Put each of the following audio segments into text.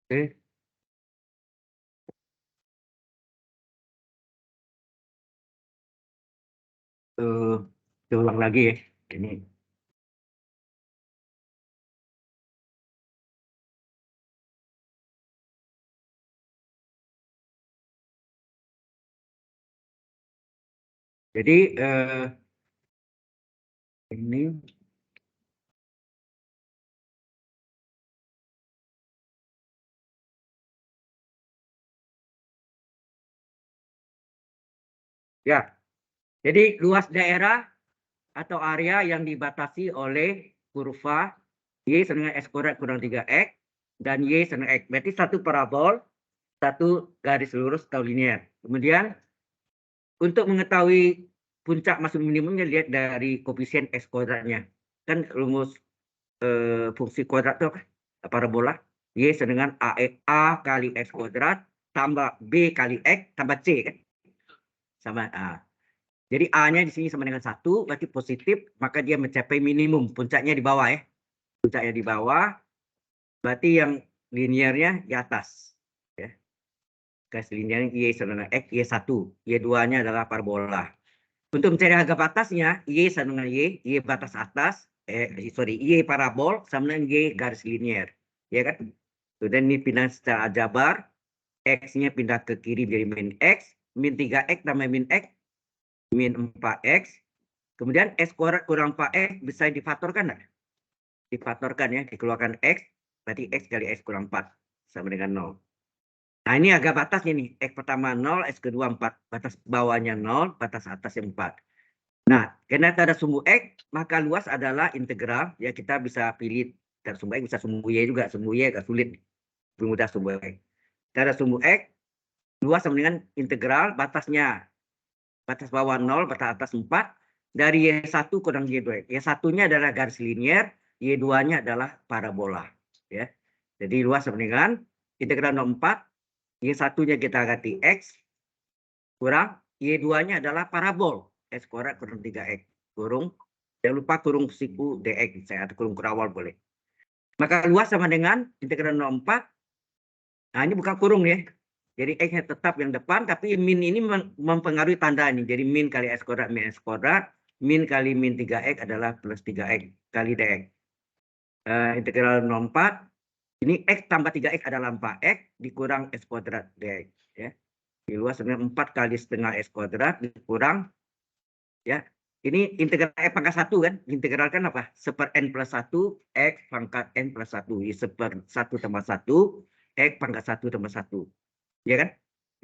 Oke. Eh, Diulang lagi ya. Ini. Jadi ini ya. Jadi luas daerah atau area yang dibatasi oleh kurva Y sama dengan X kuadrat kurang 3X dan Y sama dengan X. Berarti satu parabol, satu garis lurus atau linear. Kemudian untuk mengetahui puncak maksimum minimumnya lihat dari koefisien X kuadratnya. Kan rumus fungsi kuadrat itu apa? Parabola. Y sama dengan A kali X kuadrat tambah B kali X tambah C kan? Sama A. Jadi A-nya di sini sama dengan 1, berarti positif, maka dia mencapai minimum. Puncaknya di bawah ya. Puncaknya di bawah, berarti yang linearnya di atas. Ya. Garis linearnya Y sama dengan X, Y1. Y2-nya adalah parabola. Untuk mencari harga batasnya, Y sama dengan Y batas atas, Y parabol sama dengan Y garis linear. Ya kan? Kemudian ini pindah secara aljabar, X-nya pindah ke kiri jadi min X, min 3X tambah min X, min 4X. Kemudian X kuadrat kurang 4X bisa difaktorkan nggak? Difaktorkan ya, dikeluarkan X, berarti X kali X kurang 4 sama dengan 0. Nah ini agak batasnya nih, X pertama 0, X kedua 4. Batas bawahnya 0, batas atasnya 4. Nah, karena ada sumbu X, maka luas adalah integral. Ya kita bisa pilih dari sumbu X, bisa sumbu Y juga. Sumbu Y agak sulit, lebih mudah sumbu X. Ada sumbu X, luas sama dengan integral, batasnya batas bawah 0, batas atas 4, dari Y1 kurang Y2. Y1-nya adalah garis linear, Y2-nya adalah parabola. Ya. Jadi luas sama dengan integral 0,4, Y1-nya kita ganti X, kurang Y2-nya adalah parabol. X kuadrat kurang 3X. Kurung, jangan lupa kurung siku DX, saya atau kurung kurawal boleh. Maka luas sama dengan integral 0,4, nah ini bukan kurung ya. Jadi X-nya tetap yang depan, tapi min ini mempengaruhi tanda ini. Jadi min kali X kuadrat, min X kuadrat, min kali min 3X adalah plus 3X kali DX. Integral 0,4, ini X tambah 3X adalah 4X, dikurang X kuadrat DX. Ya. Di luas sebenarnya 4 kali setengah X kuadrat, dikurang, ya. Ini integral X pangkat 1 kan? Integral kan apa? Seper N plus 1, X pangkat N plus 1. Seper 1 tambah 1, X pangkat 1 tambah 1. Ya kan?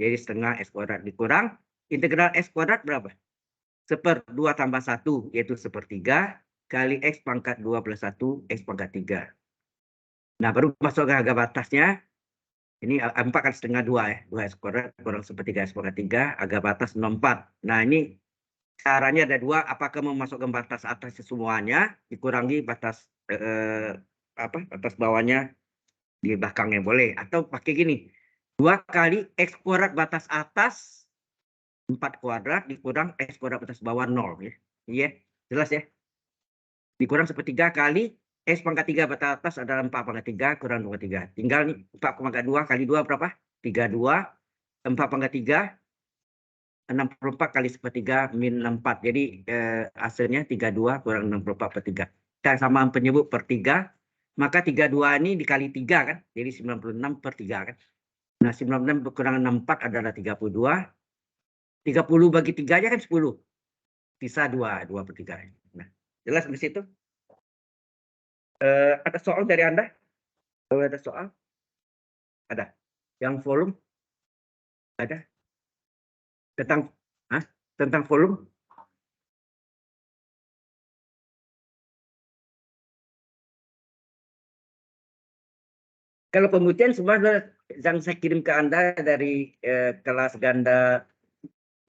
Jadi setengah X kuadrat dikurang. Integral X kuadrat berapa? Seper 2 tambah 1, yaitu sepertiga, kali X pangkat 2 plus 1, X pangkat 3. Nah, baru masuk ke harga batasnya. Ini 4 kali setengah 2 ya. 2 X kuadrat kurang sepertiga X pangkat 3, harga batas 0,4. Nah, ini caranya ada dua. Apakah memasukkan batas atasnya semuanya, dikurangi batas batas bawahnya di belakangnya boleh, atau pakai gini, 2 kali X kuadrat batas atas 4 kuadrat dikurang X kuadrat batas bawah 0 ya. Iya, jelas ya. Dikurang sepertiga kali X pangkat 3 batas atas adalah 4 pangkat 3 kurang 2 3. Tinggal nih 4 pangkat 2 kali 2 berapa? 32. 4 pangkat 3 64 kali sepertiga min 64. Jadi hasilnya 32 kurang 64 per 3. Kita sama penyebut per 3. Maka 32 ini dikali 3 kan. Jadi 96 per 3 kan. Nah 96 kurang 64 adalah 32. 30 bagi 3 aja kan 10. Sisa 2. 2 per 3. Nah, jelas di situ. Ada soal dari Anda? Kalau ada soal? Ada. Yang volume? Ada. Tentang tentang volume? Kalau pembuktian semua yang saya kirim ke Anda dari kelas ganda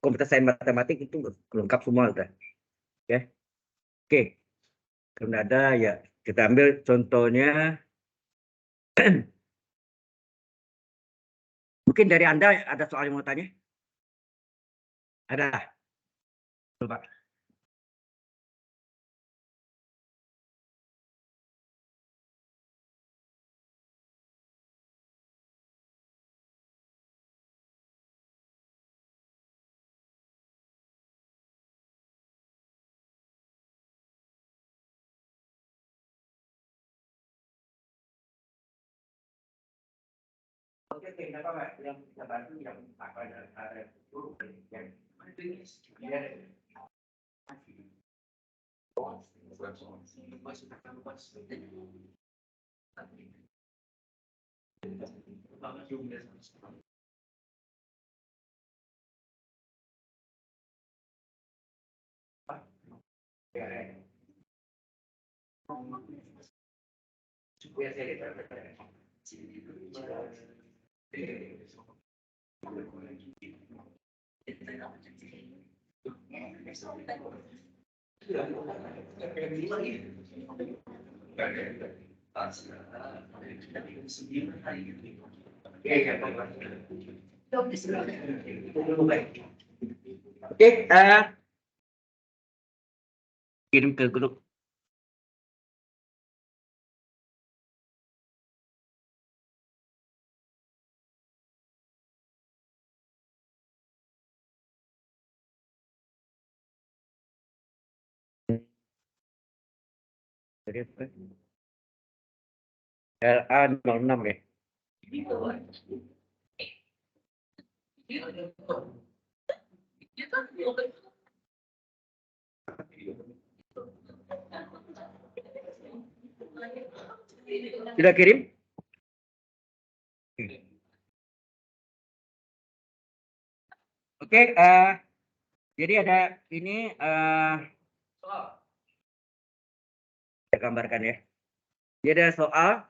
komputer sains matematik itu lengkap semua udah. Ya. Oke. Kalau ada ya kita ambil contohnya. Mungkin dari Anda ada soal yang mau tanya? Ada. Coba. Oke, apa yang kita bantu yang apa ada guru yang Oke, kirim ke grup. LA 06 ya. Sudah kirim? Oke, jadi ada ini saya gambarkan ya. Jadi ada soal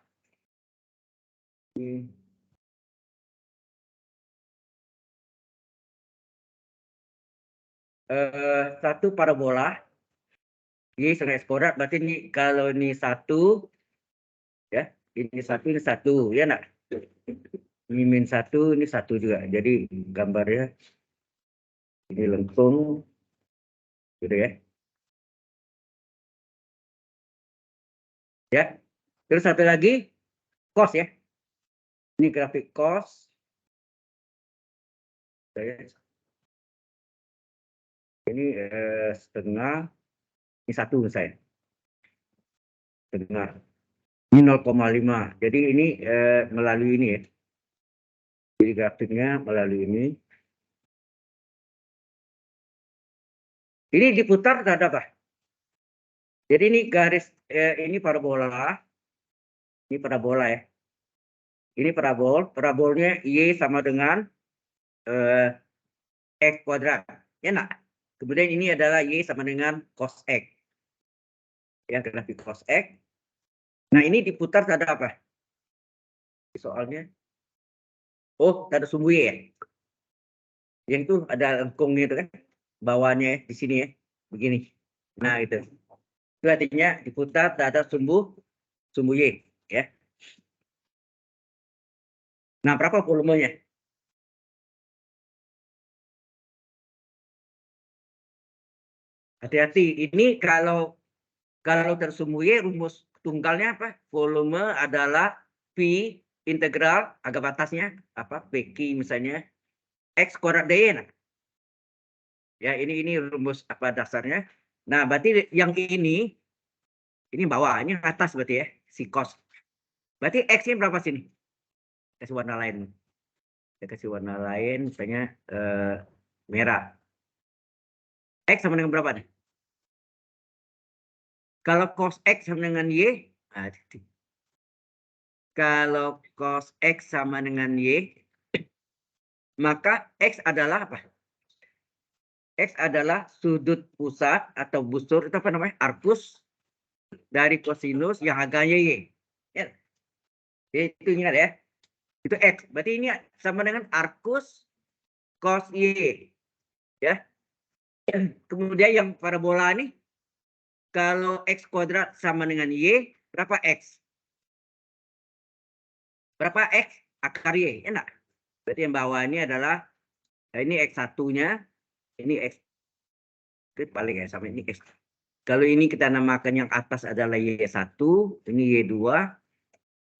satu parabola Y sama X kuadrat, berarti ini kalau ini satu ya, ini satu ya nak. Ini min satu, ini satu juga. Jadi gambarnya ini lengkung gitu ya. Ya. Terus satu lagi cos ya. Ini grafik cos. Ini setengah, ini satu saya. Setengah. Ini 0,5. Jadi ini melalui ini ya. Jadi grafiknya melalui ini. Ini diputar tak ada apa? Jadi ini garis ini parabola. Ini parabola ya. Ini parabolnya Y sama dengan X kuadrat. Ya nak? Kemudian ini adalah Y sama dengan cos X. Ya, grafik cos X. Nah, ini diputar tak ada apa? Soalnya. Oh, tak ada sumbu Y ya? Yang itu ada lengkungnya itu kan? Bawahnya ya, di sini ya. Begini. Nah, itu. Itu artinya diputar tak ada sumbu Y. Ya. Nah, berapa volumenya? Hati-hati. Ini kalau tersumbu Y, rumus tunggalnya apa? Volume adalah V integral, agak batasnya apa? PQ misalnya X kuadrat DY. Nah. Ya, ini rumus apa dasarnya. Nah, berarti yang ini bawah, ini atas berarti ya, si cos. Berarti X-nya berapa sini? Kasih warna lain. Saya kasih warna lain, misalnya merah. X sama dengan berapa nih? Kalau cos X sama dengan Y, kalau cos X sama dengan Y, maka X adalah apa? X adalah sudut pusat atau busur, itu apa namanya? Arcus dari kosinus yang harganya Y. Ya. Itu ingat ya. Itu X. Berarti ini sama dengan arcus cos Y. Ya. Kemudian yang parabola ini, kalau X kuadrat sama dengan Y, berapa X? Berapa X akar Y? Enak. Berarti yang bawah ini adalah, nah ini X1-nya, ini X. Itu paling ya, sama ini X. Kalau ini kita namakan yang atas adalah Y1, ini Y2,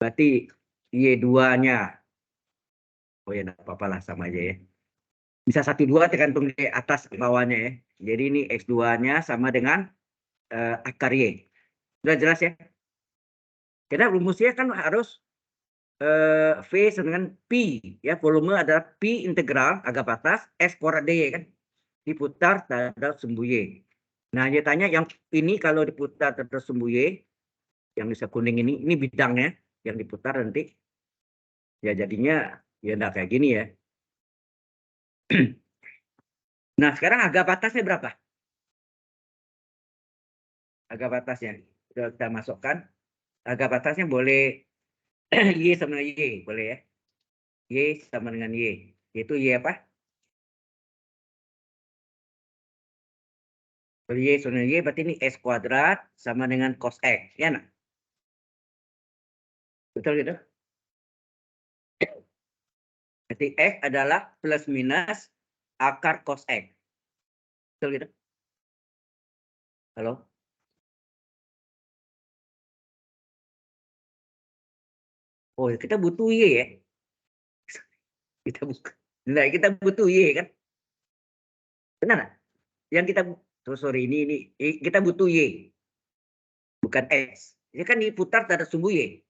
berarti Y2-nya. Oh ya, enggak apa-apa lah, sama aja ya. Bisa 1-2 tergantung di atas bawahnya ya. Jadi ini X2-nya sama dengan akar Y. Sudah jelas ya? Karena rumusnya kan harus V sama dengan Pi, ya volume adalah Pi integral agak batas S kuadrat dy kan, diputar terhadap sumbu Y. Nah, dia tanya yang ini kalau diputar terhadap sumbu Y, yang bisa kuning ini bidangnya yang diputar nanti, ya jadinya ya enggak kayak gini ya. Nah, sekarang agak batasnya berapa? Agak batasnya sudah kita masukkan. Agak batasnya boleh Y sama dengan Y, boleh ya. Y sama dengan Y. Yaitu Y apa? Kalau Y sama dengan Y berarti ini S kuadrat sama dengan cos X. Ya, nah? Betul gitu? Berarti X adalah plus minus akar cos X. Betul gitu? Halo? Oh, kita butuh Y ya? Nah, kita butuh Y kan? Benar nggak? Yang kita sorry ini kita butuh Y, bukan X. Ini kan diputar terhadap sumbu Y.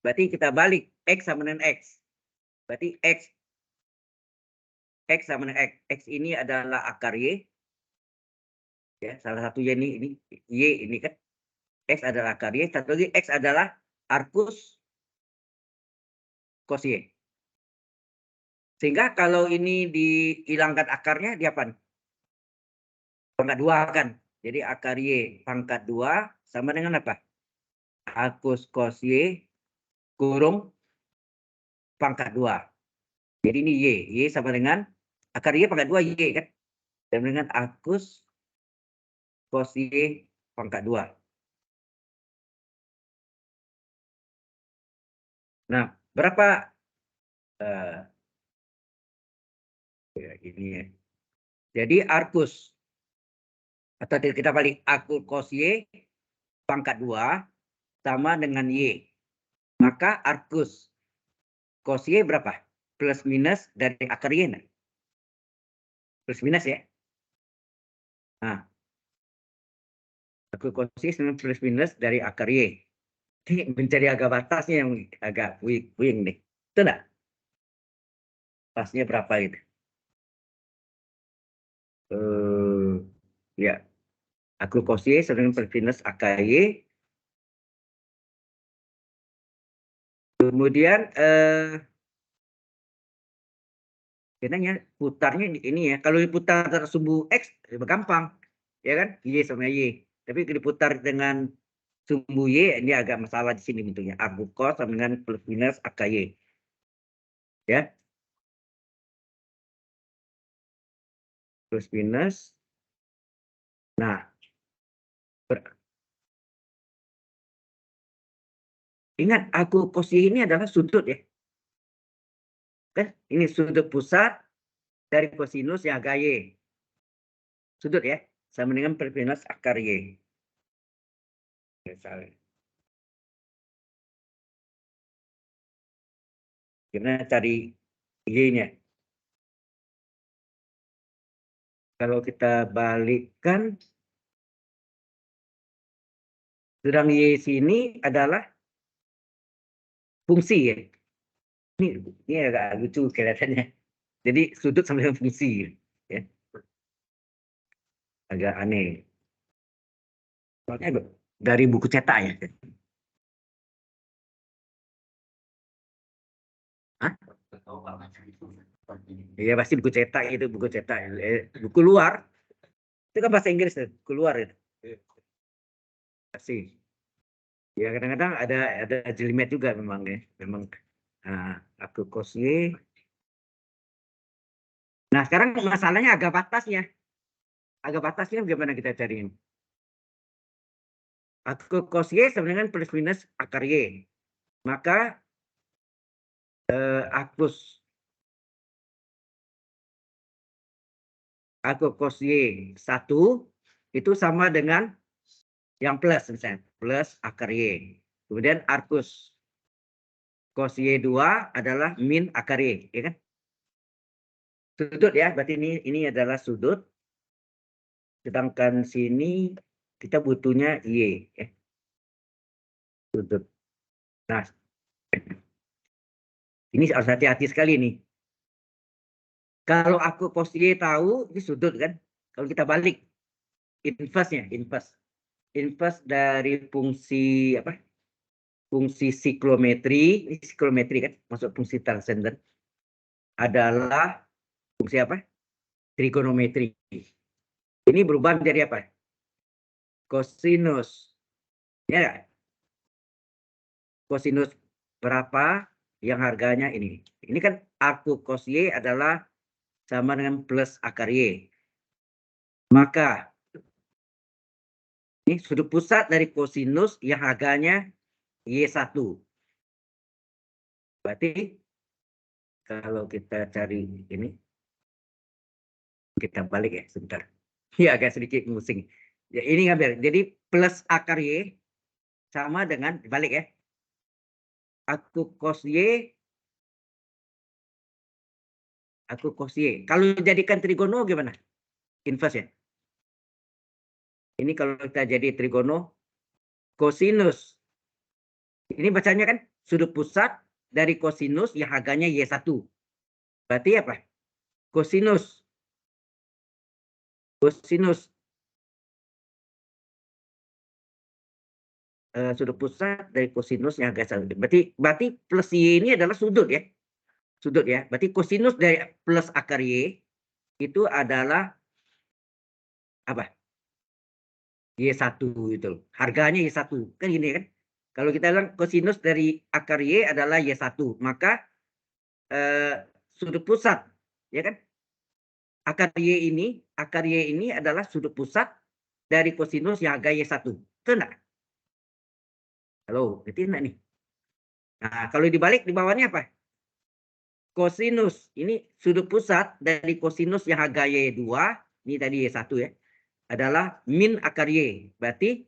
Berarti kita balik X sama dengan X. Berarti X sama dengan X. X ini adalah akar Y. Ya, salah satu Y ini Y ini kan. X adalah akar Y. Satu lagi X adalah arcus cos Y. Sehingga kalau ini dihilangkan akarnya, dia apa? Pangkat 2 kan. Jadi akar Y pangkat 2 sama dengan apa? Arcus cos Y kurung pangkat 2. Jadi ini Y. Y sama dengan akar Y pangkat 2 Y kan. Sama dengan arcus cos Y pangkat 2. Nah, berapa ini ya. Jadi arcus atau kita balik arcus cos Y pangkat 2 sama dengan Y. Maka arcus cos Y berapa? Plus minus dari akar Y. Nah. Plus minus ya. Nah, arcus cos Y plus minus dari akar Y. Ini mencari agak batasnya yang agak puing nih. Itu enggak? Pasnya berapa itu? Ya. Arcus cos Y sama dengan plus minus akar Y. Kemudian biasanya putarnya ini ya. Kalau diputar sumbu X gampang, ya kan? Y sama Y. Tapi kalau diputar dengan sumbu Y ini agak masalah di sini bentuknya. Arcus cos sama dengan plus minus akar Y. Ya, plus minus. Nah, ingat arcus cos Y ini adalah sudut ya. Kan ini sudut pusat dari kosinus yang agak Y. Sudut ya, sama dengan plus minus akar Y. Misalnya. Gimana cari Y-nya? Kalau kita balikkan, sedang Y sini adalah fungsi ya. Ini agak lucu kelihatannya. Jadi sudut sama dengan fungsi. Ya. Agak aneh. Soalnya dari buku cetak ya. Hah? Iya pasti buku cetak itu, buku cetak. Buku luar. Itu kan bahasa Inggris tuh, buku luar itu. Pasti. Ya kadang-kadang ada jelimet juga memang ya. Memang aku kosnya. Nah sekarang masalahnya agak batasnya. Agak batasnya gimana kita cariin? Aku cos Y sama dengan plus minus akar Y. Maka arcus cos Y 1 itu sama dengan yang plus misalnya. Plus akar Y. Kemudian arcus cos Y 2 adalah min akar Y. Ya kan? Sudut ya. Berarti ini adalah sudut. Sedangkan sini kita butuhnya Y. Ya. Sudut. Nah, Ini harus hati-hati sekali nih. Kalau aku cos Y tahu, ini sudut kan. Kalau kita balik, inverse-nya, inverse dari fungsi apa? Fungsi siklometri, ini siklometri kan, masuk fungsi transenden, adalah fungsi apa? Trigonometri. Ini berubah menjadi apa? Kosinus. Ya nggak? Kosinus berapa yang harganya ini? Ini kan arku cos Y adalah sama dengan plus akar Y. Maka ini sudut pusat dari kosinus yang harganya Y1. Berarti kalau kita cari ini, kita balik ya sebentar. Ya agak sedikit pusing. Ya, ini ngambil. Jadi plus akar Y sama dengan balik ya. Aku cos Y. Aku cos Y. Kalau jadikan trigono gimana? Inverse ya. Ini kalau kita jadi trigono kosinus. Ini bacanya kan sudut pusat dari kosinus yang harganya Y1. Berarti apa? Kosinus. Kosinus sudut pusat dari kosinus yang harga 1. Berarti plus Y ini adalah sudut ya. Sudut ya. Berarti kosinus dari plus akar Y itu adalah apa? Y1 itu. Harganya Y1. Kan gini kan. Kalau kita bilang kosinus dari akar Y adalah Y1, maka sudut pusat ya kan? Akar Y ini adalah sudut pusat dari kosinus yang harga Y1. Itu enggak? Halo, itu enggak nih? Nah, kalau dibalik di bawahnya apa? Kosinus. Ini sudut pusat dari kosinus yang harga Y2, ini tadi Y1 ya, adalah min akar Y. Berarti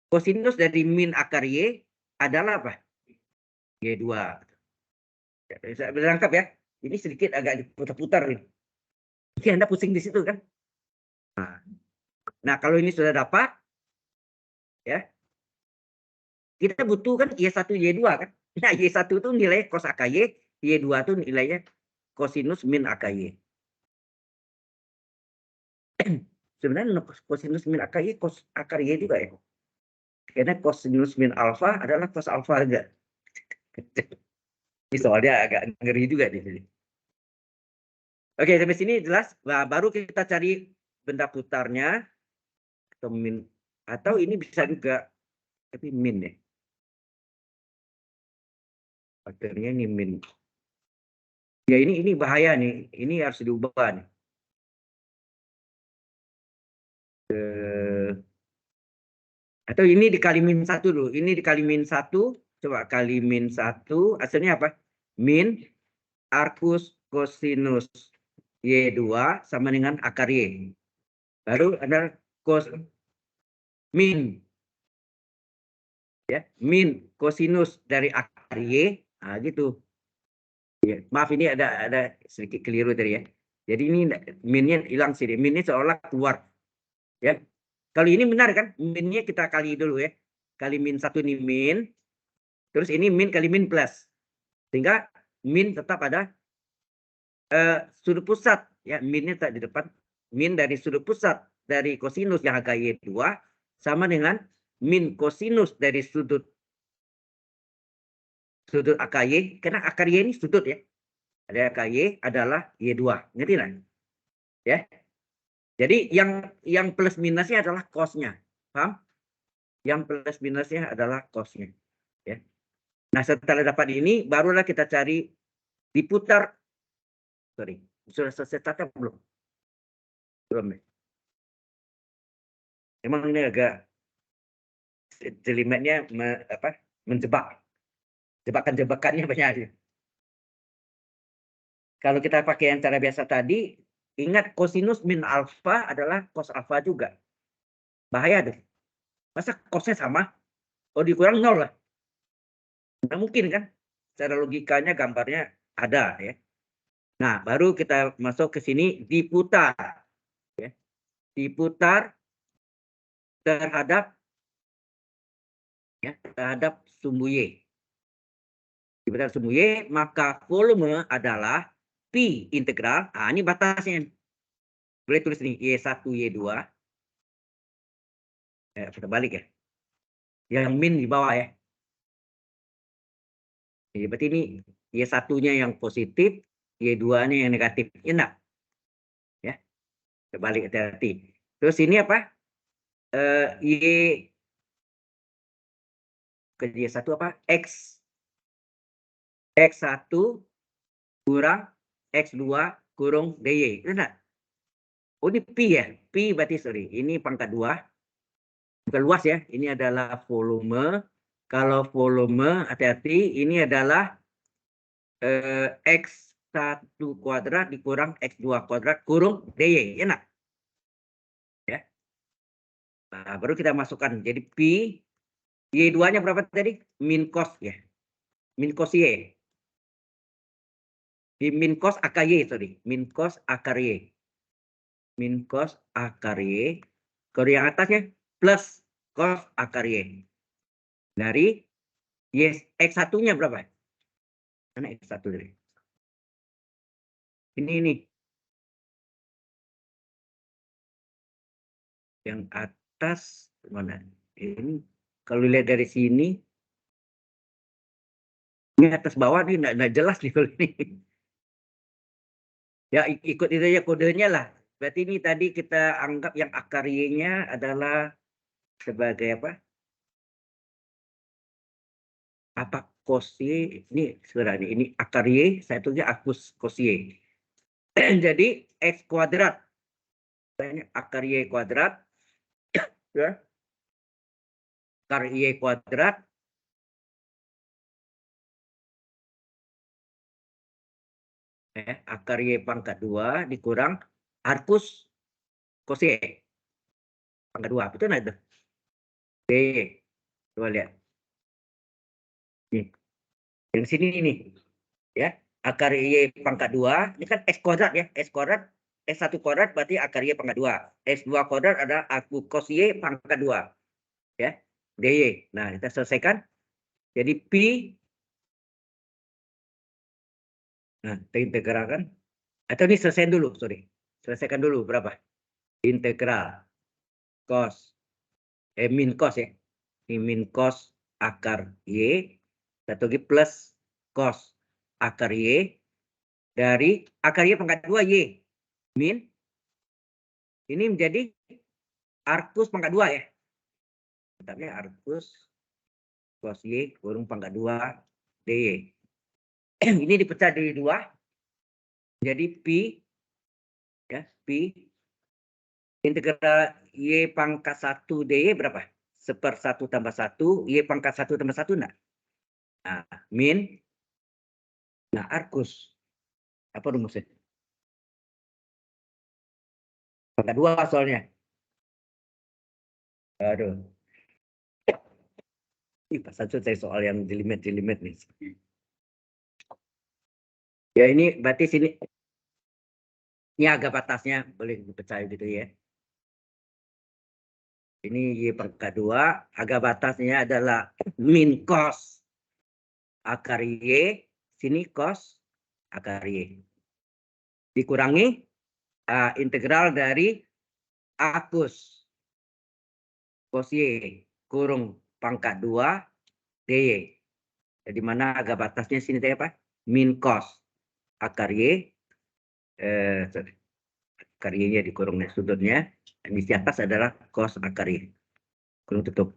kosinus dari min akar Y adalah apa? Y2. Bisa berangkap ya. Ini sedikit agak diputar-putar nih. Mungkin Anda pusing di situ kan? Nah, kalau ini sudah dapat, ya, kita butuh kan Y1, Y2 kan? Nah, Y1 itu nilai cos AKY, Y2 itu nilainya kosinus min AKY. Sebenarnya kosinus min AKY cos akar Y juga ya. Karena kosinus min alfa adalah cos alfa aja. Ini soalnya agak ngeri juga di sini. Oke, sampai sini jelas. Nah, baru kita cari benda putarnya atau min, atau ini bisa juga tapi min ya. Faktornya ini min. Ya ini bahaya nih. Ini harus diubah nih. Atau ini dikali min 1 dulu. Ini dikali min 1. Coba kali min 1. Hasilnya apa? Min arcus cosinus Y2 sama dengan akar Y. Baru ada cos min. Ya, min kosinus dari akar Y. Nah, gitu. Ya, maaf ini ada sedikit keliru tadi ya. Jadi ini minnya hilang sih. Minnya seolah keluar. Ya. Kalau ini benar kan? Minnya kita kali dulu ya. Kali min 1 ini min. Terus ini min kali min plus. Sehingga min tetap ada sudut pusat. Ya, minnya tak di depan. Min dari sudut pusat dari kosinus yang harga Y2 sama dengan min kosinus dari sudut akar Y. Karena akar Y ini sudut ya. Ada akar Y adalah Y2. Ngerti lah? Ya. Jadi yang plus minusnya adalah cosnya. Paham? Yang plus minusnya adalah cosnya. Ya. Nah, setelah dapat ini, barulah kita cari diputar. Sorry, sudah selesai tata belum? Belum ya? Emang ini agak jelimetnya menjebak. Jebakan-jebakannya banyak. Kalau kita pakai yang cara biasa tadi, ingat kosinus min alfa adalah cos alfa juga. Bahaya deh. Masa cosnya sama? Oh, dikurang 0 lah. Nggak mungkin kan? Secara logikanya gambarnya ada ya. Nah, baru kita masuk ke sini diputar. Ya. Diputar terhadap sumbu Y. dibatasi sumbu Y, maka volume adalah Pi integral. Ah, ini batasnya. Boleh tulis nih, Y1, Y2. Kita balik ya. Yang min di bawah ya. Jadi berarti ini Y1-nya yang positif, Y2-nya yang negatif. Enak. Ya. Kita balik hati-hati. Terus ini apa? Y ke Y1 apa? X1 kurang X2 kurung DY. Benar? Oh, ini Pi ya. Pi berarti sorry. Ini pangkat 2. Bukan luas ya. Ini adalah volume. Kalau volume, hati-hati. Ini adalah X1 kuadrat dikurang X2 kuadrat kurung DY. Enak? Ya. Nah, baru kita masukkan. Jadi Pi. Y2-nya berapa tadi? Min cos ya. Min cos Y. Di min cos akar Y, sorry. Min cos akar Y. Min cos akar Y. Kalau yang atasnya plus cos akar Y. Dari Y X1-nya berapa? Mana X1 tadi? Ini. Yang atas mana? Ini kalau lihat dari sini. Ini atas bawah nih enggak jelas nih kalau ini. Ya ikut itu aja kodenya lah. Berarti ini tadi kita anggap yang akar Y-nya adalah sebagai apa? Apa cos Y? Ini sebenarnya ini akar Y, saya tulisnya cos Y. Jadi X kuadrat. Akar Y kuadrat. Ya. Akar Y kuadrat. Akar Y pangkat 2 dikurang arcus cos Y. Pangkat 2. Betul nggak itu? D. Coba lihat. Nih. Yang sini nih. Ya. Akar Y pangkat 2. Ini kan X kuadrat ya. X kuadrat. X1 kuadrat berarti akar Y pangkat 2. X2 kuadrat adalah arcus cos Y pangkat 2. Ya. DY. Nah, kita selesaikan. Jadi Pi. Nah, kita integralkan. Atau ini selesai dulu, sorry. Selesaikan dulu berapa? Integral cos min cos ya. Ini min cos akar Y. Satu lagi plus cos akar Y. Dari akar Y pangkat 2 Y. Min. Ini menjadi arcus pangkat 2 ya. Bentarnya arcus cos Y kurung pangkat 2 DY. Ini dipecah dari 2. Jadi Pi. Ya, Pi. Integral Y pangkat 1 DY berapa? 1/1 tambah 1. Y pangkat 1 tambah 1 enggak? Nah, min. Nah, arcus. Apa rumusnya? Pangkat 2 soalnya. Aduh. Pas saya soal yang jelimet-jelimet nih. Ya ini berarti sini. Ini agak batasnya. Boleh dipercaya gitu ya. Ini Y pangkat 2. Agak batasnya adalah min cos akar Y. Sini cos akar Y. Dikurangi integral dari arcus cos Y kurung pangkat 2 DY. Jadi mana agak batasnya sini tadi apa? Min cos akar Y. Akar Y-nya dikurung sudutnya. Dan di atas adalah cos akar Y. Kurung tutup.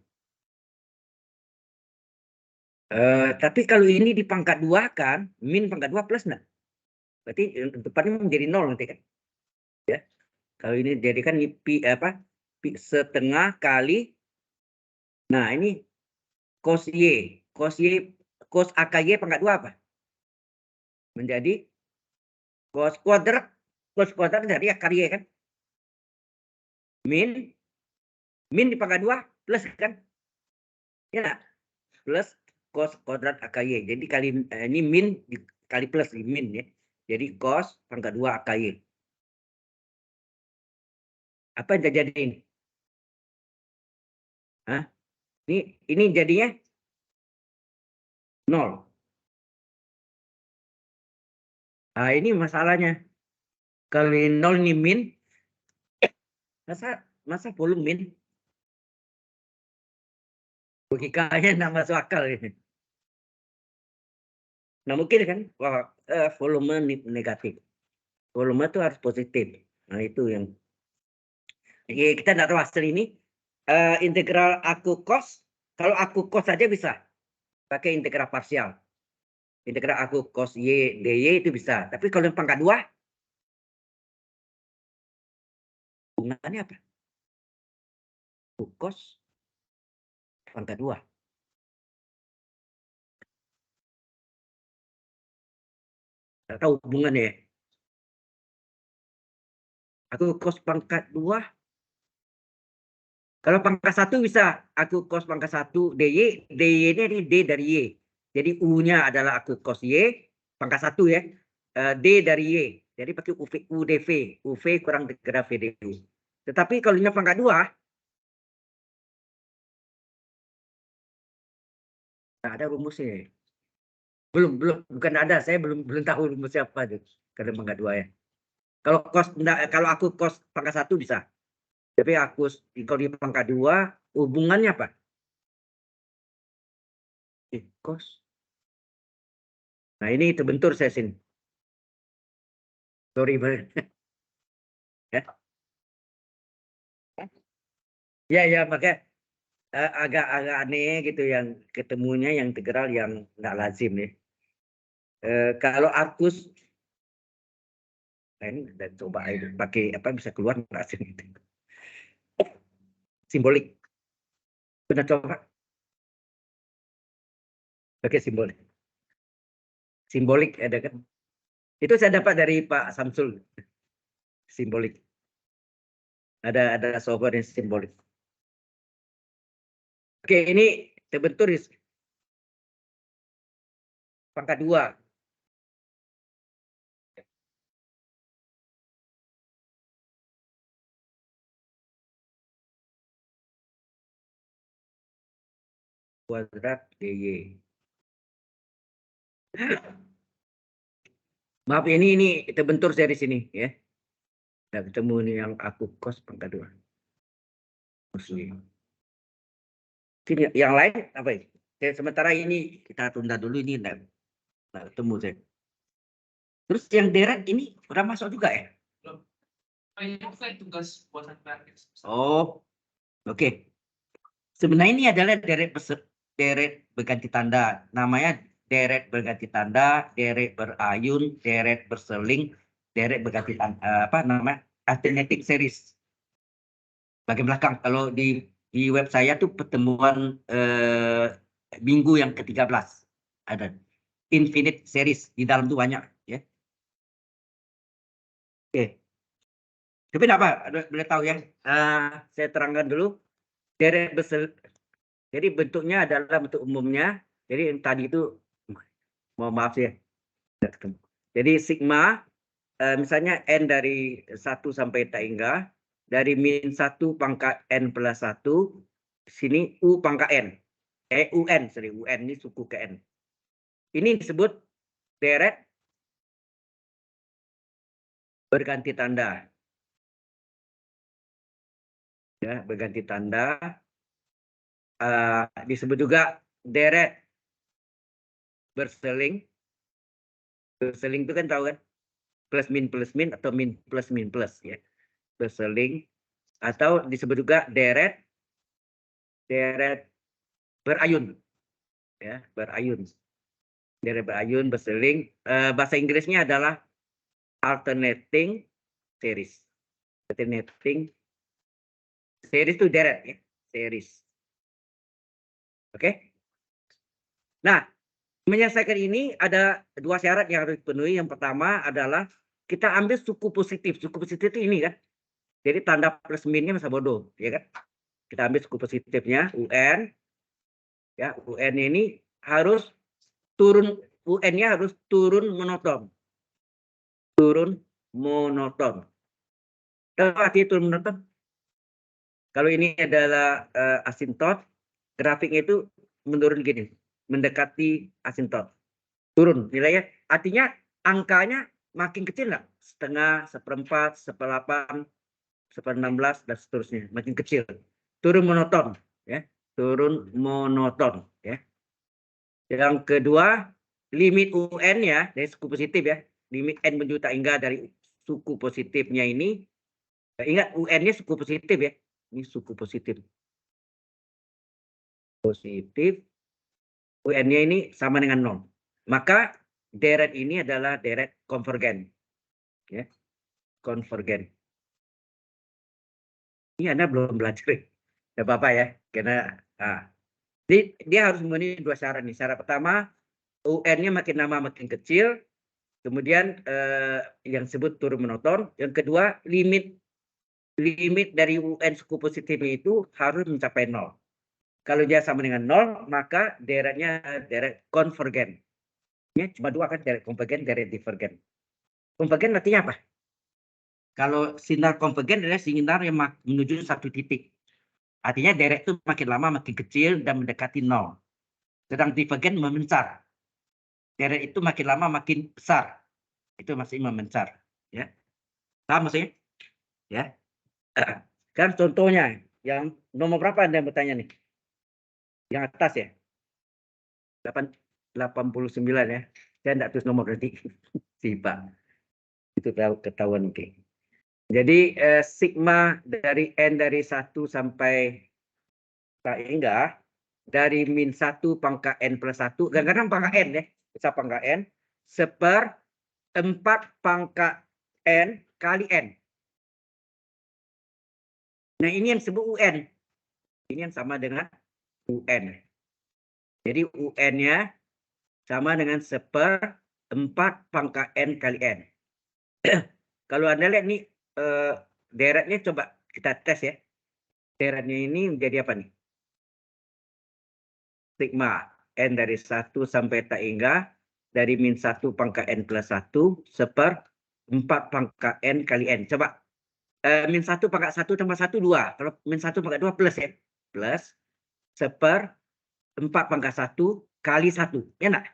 Tapi kalau ini di pangkat 2 kan, min pangkat 2 plus enggak? Berarti depannya menjadi 0 nanti kan. Ya. Kalau ini jadikan pi apa? Pi setengah kali. Nah, ini cos Y. Cos akar Y pangkat 2 apa? Menjadi cos kuadrat. Cos kuadrat dari akar Y kan. Min di pangkat 2 plus kan. Ya, plus cos kuadrat akar Y. Jadi kali ini min kali plus di min ya. Jadi cos pangkat 2 akar Y. Apa yang terjadi ini? Hah? Ini jadinya 0. Nah, ini masalahnya. Kalau ini 0 ini min, masa volume min? Logikanya nggak masuk akal ini. Nah, mungkin kan, wah, volume negatif. Volume itu harus positif. Nah, itu yang kita nggak tahu hasil ini. Integral aku cos, kalau aku cos saja bisa pakai integral parsial. Integral aku cos y dy itu bisa. Tapi kalau yang pangkat 2, hubungannya apa? Aku cos pangkat 2. Nggak tahu hubungannya ya. Aku cos pangkat 2. Kalau pangkat 1 bisa. Aku cos pangkat 1 dy. Dy ini d dari y. Jadi u-nya adalah aku cos y. Pangkat 1 ya. D dari y. Jadi pakai UDV. UV kurang dikira VDV. Tetapi kalau ini pangkat 2, nggak ada rumusnya. Belum, bukan ada. Saya belum tahu rumusnya apa tuh. Kalau pangkat 2 ya. Kalau aku cos pangkat 1 bisa. Tapi aku kalau di pangkat 2, hubungannya apa? Cos. Nah, ini terbentur saya sini. Sorry banget. Ya. Ya, makanya agak aneh gitu yang ketemunya yang integral yang nggak lazim ya. Kalau arcus, nah ini udah coba pakai apa bisa keluar nggak sih? Simbolik. Pernah coba pakai simbolik. Simbolik ada kan? Itu saya dapat dari Pak Samsul. Simbolik. Ada software yang simbolik. Oke, ini terbentur di pangkat 2. Kuadrat dy. Maaf, ini terbentur saya di sini ya. Nah, ketemu nih yang aku cos pangkat 2. Muslim. Yang lain apa ini? Sementara ini kita tunda dulu, ini enggak ketemu saya. Terus yang deret ini udah masuk juga ya? Belum. Ini kan tugas buatan praktis. Oh, oke. Sebenarnya ini adalah deret berganti tanda. Namanya deret berganti tanda, deret berayun, deret berseling, deret berganti tanda, apa namanya? Alternating series. Bagian belakang. Kalau di web saya tuh pertemuan minggu yang ke-13 ada infinite series di dalam tuh banyak ya. Oke. Tapi apa? Boleh tahu ya. Saya terangkan dulu. Deret jadi bentuknya adalah bentuk umumnya. Jadi yang tadi itu mohon maaf ya. Jadi sigma misalnya n dari 1 sampai tak hingga dari min 1 pangkat n plus 1 sini u pangkat n. UN, sorry, UN ini suku ke N. Ini disebut deret berganti tanda. Ya, berganti tanda. Disebut juga deret berseling. Berseling itu kan tahu kan? Plus min atau min plus ya. Berseling. Atau disebut juga deret berayun. Ya, berayun. Deret berayun, berseling. Bahasa Inggrisnya adalah alternating series. Alternating series itu deret ya. Series. Oke. Nah, menyelesaikan ini ada 2 syarat yang harus dipenuhi. Yang pertama adalah kita ambil suku positif. Suku positif itu ini kan. Jadi tanda plus minnya masa bodoh, ya kan? Kita ambil suku positifnya UN. Ya, UN ini harus turun, UN-nya harus turun monoton. Turun monoton. Tahu artinya turun monoton? Kalau ini adalah asintot, grafiknya itu menurun gini, mendekati asintot. Turun nilainya, artinya angkanya makin kecil nggak? Setengah, seperempat, seperdelapan, 1/16 dan seterusnya, makin kecil. Turun monoton, ya. Turun monoton, ya. Yang kedua, limit UN ya dari suku positif ya. Limit N menuju tak hingga dari suku positifnya ini. Ingat UN-nya suku positif ya. Ini suku positif. Positif. UN-nya ini sama dengan 0. Maka deret ini adalah deret konvergen. Ya. Konvergen. Ini Anda belum belajar. Tidak apa-apa ya. Karena dia harus memenuhi dua syarat nih. Syarat pertama, UN-nya makin lama makin kecil. Kemudian yang disebut turun monoton. Yang kedua, limit dari UN suku positifnya itu harus mencapai 0. Kalau dia sama dengan 0, maka deretnya deret konvergen. Ya, cuma dua kan, deret konvergen, deret divergen. Konvergen artinya apa? Kalau sinar konvergen adalah sinar yang menuju satu titik. Artinya deret itu makin lama makin kecil dan mendekati 0. Sedang divergen memencar. Deret itu makin lama makin besar. Itu masih memencar. Ya. Paham maksudnya? Ya. Kan contohnya, yang nomor berapa Anda bertanya nih? Yang atas ya? 89 ya. Saya tidak tulis nomor berarti. Pak. Itu ketahuan oke. Jadi sigma dari N dari 1 sampai tak hingga dari min 1 pangkat N plus 1. Kadang-kadang pangkat N ya. Besar pangkat N. 1/4 pangkat N kali N. Nah ini yang disebut UN. Ini yang sama dengan UN. Jadi UN-nya sama dengan 1/4 pangkat N kali N. Kalau Anda lihat nih, deretnya coba kita tes ya. Deretnya ini menjadi apa nih? Sigma N dari 1 sampai tak hingga dari min 1 pangkat N plus 1 1/4 pangkat N kali N. Coba. Min 1 pangkat 1 tambah 1, 2. Kalau min 1 pangkat 2 plus ya. Plus 1/4 pangkat 1 kali 1. Ya enggak?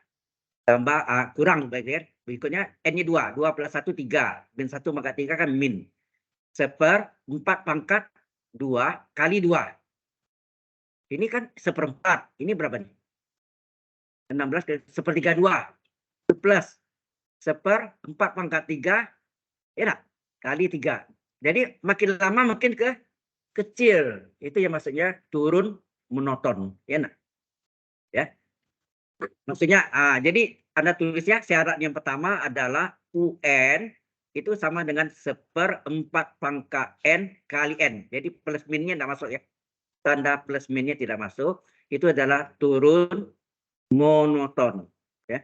Tambah kurang berikutnya N-nya 2. 2 plus 1, 3. Min 1 pangkat 3 kan min. 1/4 pangkat 2 kali 2. Ini kan 1/4. Ini berapa nih? 16 ke 1/32. Plus 1/4 pangkat 3. Ya enggak? Kali 3. Jadi makin lama makin kecil. Itu yang maksudnya turun monoton. Ya enggak? Ya. Maksudnya, jadi Anda tulisnya syarat yang pertama adalah UN itu sama dengan 1/4 pangkat N kali N. Jadi plus minnya tidak masuk ya. Tanda plus minnya tidak masuk. Itu adalah turun monoton. Ya.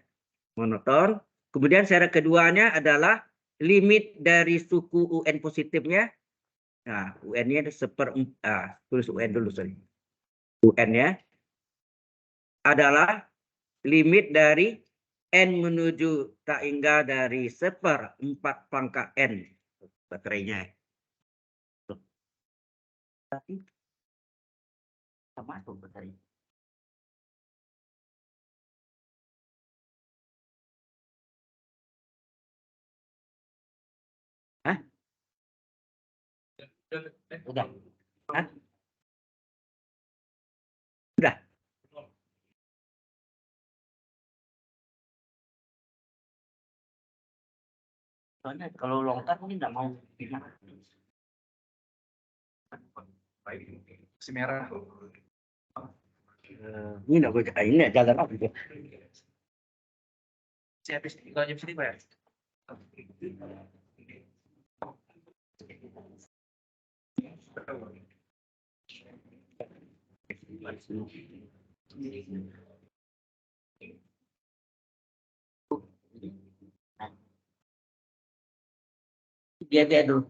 Monoton. Kemudian syarat keduanya adalah limit dari suku UN positifnya. Nah, UN-nya tulis UN dulu, sorry. UN-nya adalah limit dari N menuju tak hingga dari 1/4 pangkat N. Baterainya. Tapi sama tuh baterai. Hah? Udah. Hah? Udah. Soalnya kalau longgar ini nggak mau gimana. Si merah. Ini nggak boleh. Ini jalan apa gitu. Saya habis tinggal jam sini Pak ya. Dia dulu.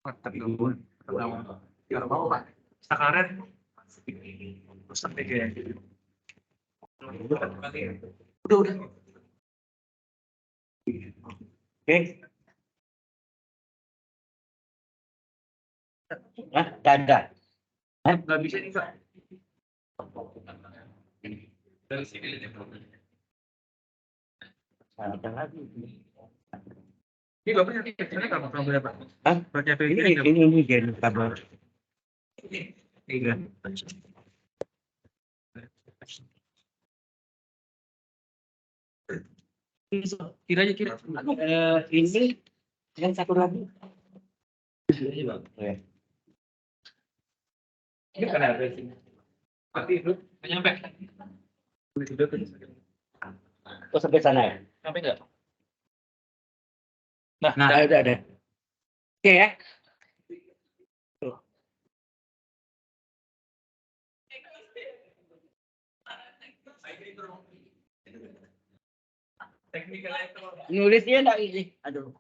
Mantap dulu. Kalau mau Pak. Sekarang sampai kayak udah. Oke. Nggak ada. Nggak bisa nih Pak. Dari sini aja. Ada lagi. Ini bapaknya kecilnya kamu berapa? Ah, Baca ini gen kabel. Tiga. Kira aja kira. Ini yang satu lagi. Ya. Ini kan ada di sini. Tapi itu nggak nyampe. Oh, sampai sana ya? Sampai nggak? Nah, ada. Oke ya. Tuh. Nulisnya enggak ini. Aduh.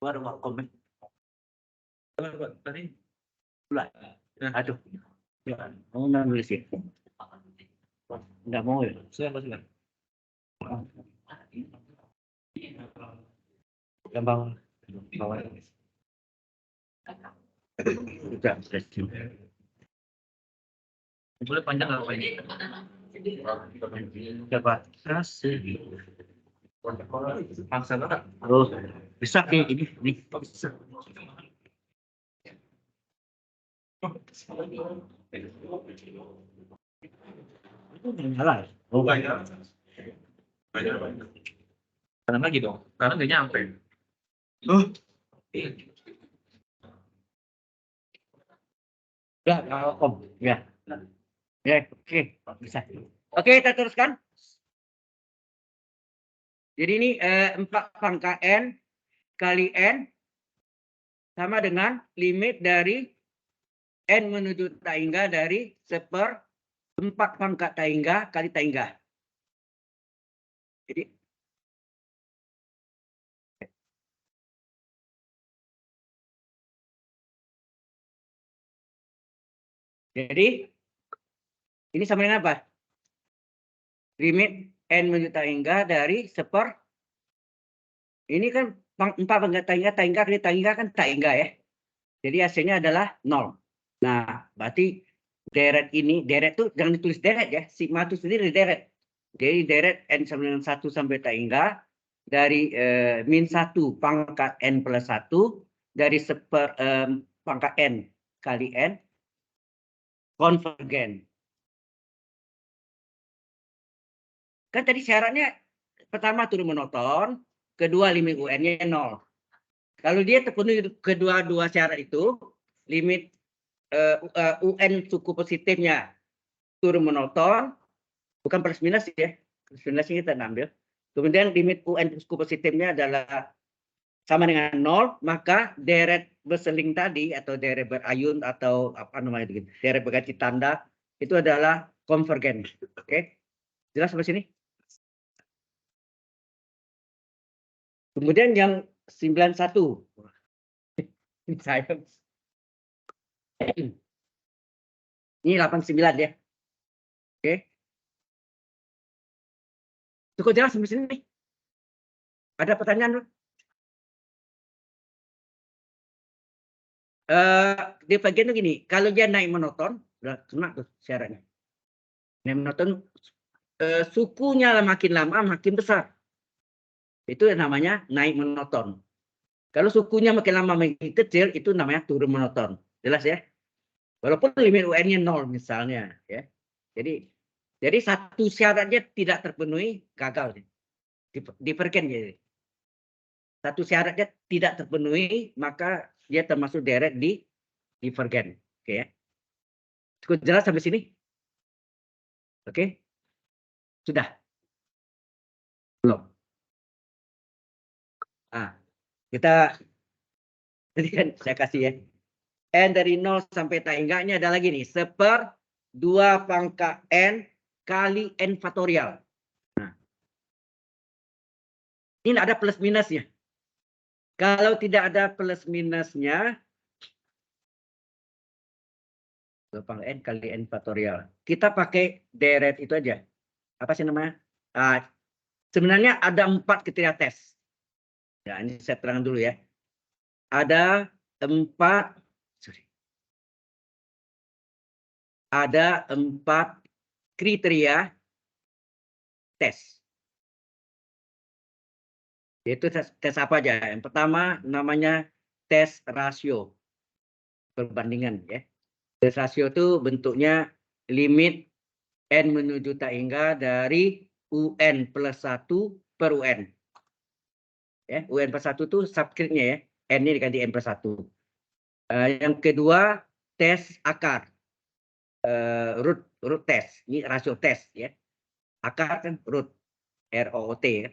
Baru mau komen. Tadi. Aduh. Mau nulis ya? Enggak mau ya? Silakan. Gampang. Bawa. Sudah. Boleh panjang nggak Pak ini? Coba kasih. Paksa banget. Oh, bisa nih ini. Bisa. Itu nyala. Oh, Banyak. Kanan lagi dong. Karena nggak nyampe. Ya, Om. Ya. Ya, oke, bisa. Oke, kita teruskan. Jadi ini 4 pangkat N kali N sama dengan limit dari N menuju taingga dari 1/4 pangkat taingga kali taingga. Jadi ini sama dengan apa? Limit N menuju taingga dari ini kan 4 pangkat taingga kali taingga kan taingga ya. Jadi hasilnya adalah 0. Nah, berarti deret tuh jangan ditulis deret ya. Sigma itu sendiri deret. Jadi deret N sama dengan 1 sampai taingga dari -1 pangkat N plus 1 dari pangkat N kali N konvergen. Kan tadi syaratnya pertama turun monoton, kedua limit UN-nya 0. Kalau dia terpenuhi kedua-dua syarat itu, limit UN suku positifnya turun monoton, bukan plus minus ya, plus minus ini kita ambil. Kemudian limit UN suku positifnya adalah sama dengan 0, maka deret berseling tadi atau deret berayun atau apa namanya itu, deret berganti tanda itu adalah konvergen. Oke, jelas sampai sini? Kemudian yang 91. Saya. Ini 89 ya. Oke. Cukup jelas sampai sini. Ada pertanyaan? Di bagian itu gini, kalau dia naik monoton, udah kena tuh syaratnya. Naik monoton, sukunya makin lama makin besar. Itu namanya naik monoton. Kalau sukunya makin lama makin kecil, itu namanya turun monoton. Jelas ya? Walaupun limit UN-nya 0 misalnya. Ya. Jadi satu syaratnya tidak terpenuhi, gagal. Divergen jadi. Satu syaratnya tidak terpenuhi, maka dia termasuk deret di divergen. Oke ya. Cukup jelas sampai sini? Oke. Sudah? Belum? Ah, kita tadi kan saya kasih ya. N dari 0 sampai taingganya ada lagi nih. 1/2 pangkat N kali N faktorial. Nah, ini ada plus minusnya. Kalau tidak ada plus minusnya, pangkat N kali N faktorial. Kita pakai deret itu aja. Apa sih namanya? Sebenarnya ada 4 kriteria tes. Ya, ini saya terangkan dulu ya. Ada 4 kriteria tes. Yaitu tes apa aja? Yang pertama namanya tes rasio. Perbandingan ya. Tes rasio itu bentuknya limit N menuju tak hingga dari UN plus 1 per UN. Ya, UN plus 1 itu subscriptnya ya. N-nya diganti N plus 1. Yang kedua, tes akar. Root test. Ini rasio tes ya. Akar kan root. ROOT ya.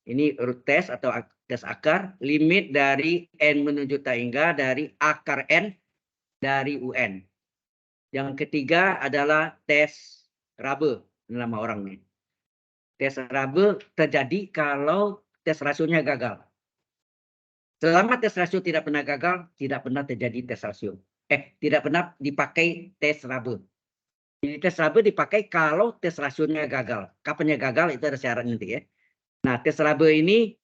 Ini root test atau tes akar. Limit dari N menuju tak hingga dari akar N dari UN. Yang ketiga adalah tes Rabe. Ini nama orang nih. Tes Rabe terjadi kalau tes rasionya gagal. Selama tes rasio tidak pernah gagal, tidak pernah terjadi tes rasio. Tidak pernah dipakai tes Rabe. Jadi tes Rabe dipakai kalau tes rasionya gagal. Kapannya gagal itu ada syarat nanti ya. Nah, tes Rabe ini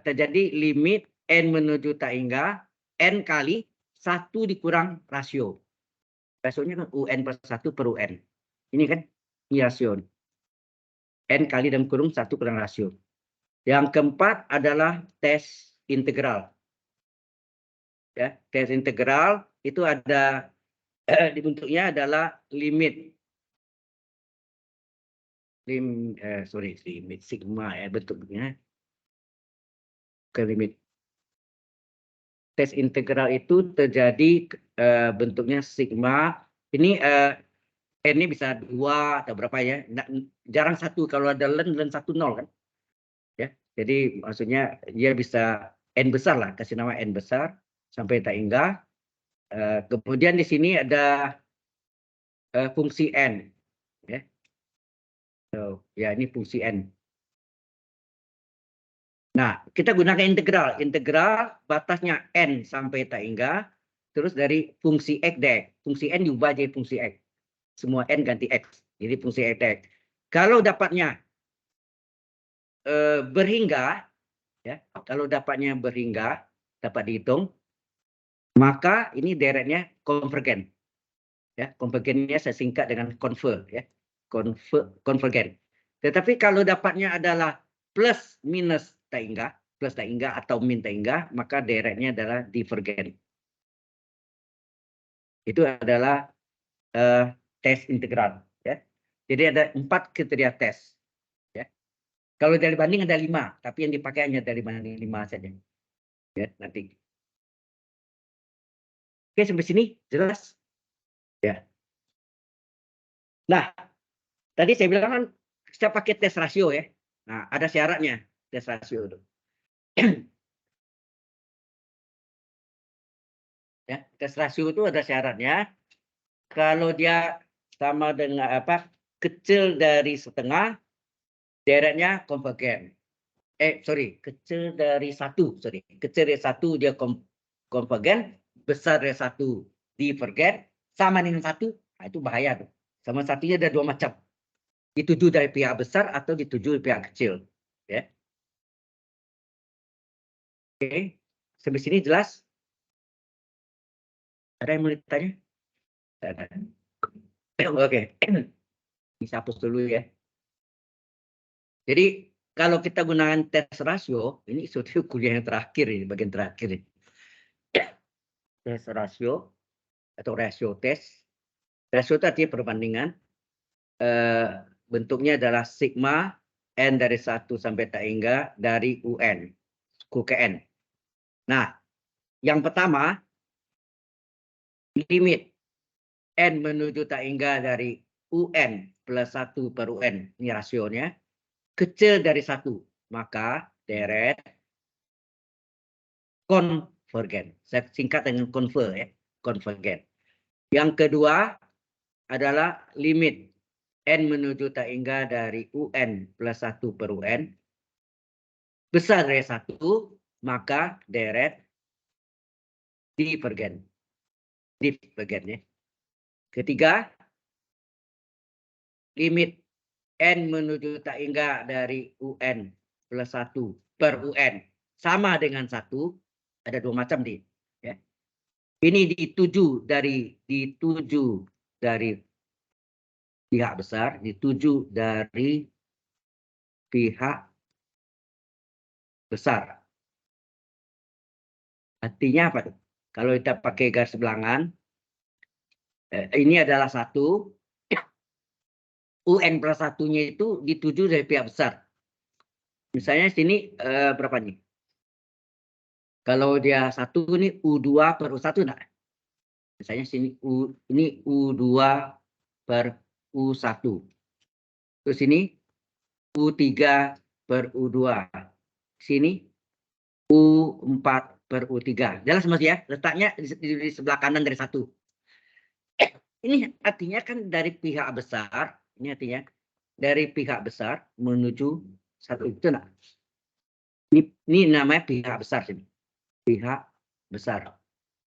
terjadi limit N menuju tak hingga N kali 1 dikurang rasio. Rasionya kan UN plus 1 per UN. Ini kan ini rasio. N kali dalam kurung 1 kurang rasio. Yang keempat adalah tes integral. Ya, tes integral itu ada dibentuknya adalah limit sigma ya bentuknya. Ke limit tes integral itu terjadi bentuknya sigma. Ini N ini bisa 2 atau berapa ya. Jarang 1, kalau ada len 1 0 kan. Ya. Jadi maksudnya dia bisa N besar lah, kasih nama N besar sampai tak hingga. Kemudian di sini ada fungsi N. Ya. So, ya ini fungsi N. Nah, kita gunakan integral. Integral batasnya N sampai tak hingga. Terus dari fungsi X dek. Fungsi N diubah jadi fungsi X. Semua N ganti X. Jadi fungsi X dek. Kalau dapatnya berhingga, ya, kalau dapatnya berhingga, dapat dihitung, maka ini deretnya konvergen. Ya, konvergennya saya singkat dengan conver. Ya, konvergen. Tetapi kalau dapatnya adalah plus minus tak hingga, plus tak hingga atau min tak hingga, maka deretnya adalah divergen. Itu adalah tes integral. Ya. Jadi ada 4 kriteria tes. Ya. Kalau dari banding ada 5, tapi yang dipakai hanya dari banding 5 saja. Ya, nanti. Oke, sampai sini jelas? Ya. Nah, tadi saya bilang kan saya pakai tes rasio ya. Nah, ada syaratnya tes rasio itu. Ya, tes rasio itu ada syaratnya. Kalau dia sama dengan apa? Kecil dari setengah, deretnya konvergen. Kecil dari 1, Kecil dari 1 dia konvergen, besar dari 1 divergen, sama dengan 1, nah itu bahaya tuh. Sama satunya ada 2 macam. Dituju dari pihak besar atau dituju dari pihak kecil. Ya. Oke, sampai sini jelas? Ada yang mau ditanya? Ada. Oke, bisa hapus dulu ya. Jadi kalau kita gunakan tes rasio, ini suatu kuliah yang terakhir ini, bagian terakhir ini. Tes rasio atau rasio tes. Rasio itu artinya perbandingan. Bentuknya adalah sigma N dari 1 sampai tak hingga dari UN. Ku ke N. Nah, yang pertama, limit N menuju tak hingga dari UN plus 1 per UN. Ini rasionya. Kecil dari 1. Maka deret konvergen. Saya singkat dengan conver ya. Konvergen. Yang kedua adalah limit N menuju tak hingga dari UN plus 1 per UN. Besar dari 1, maka deret divergen. Divergen ya. Ketiga, limit N menuju tak hingga dari UN plus 1 per UN sama dengan 1. Ada dua macam nih. Ya. Ini dituju dari pihak besar, dituju dari pihak besar. Artinya apa tuh? Kalau kita pakai garis bilangan, ini adalah 1. UN plus 1-nya itu dituju dari pihak besar. Misalnya sini berapa nih? Kalau dia 1 ini U2 per U1 enggak? Misalnya sini ini U2 per U1. Terus ini U3 per U2. Sini U4 per U3. Jelas Mas ya? Letaknya di sebelah kanan dari 1. Ini artinya kan dari pihak besar, ini artinya dari pihak besar menuju 1 itu enggak? Ini namanya pihak besar sini. Pihak besar.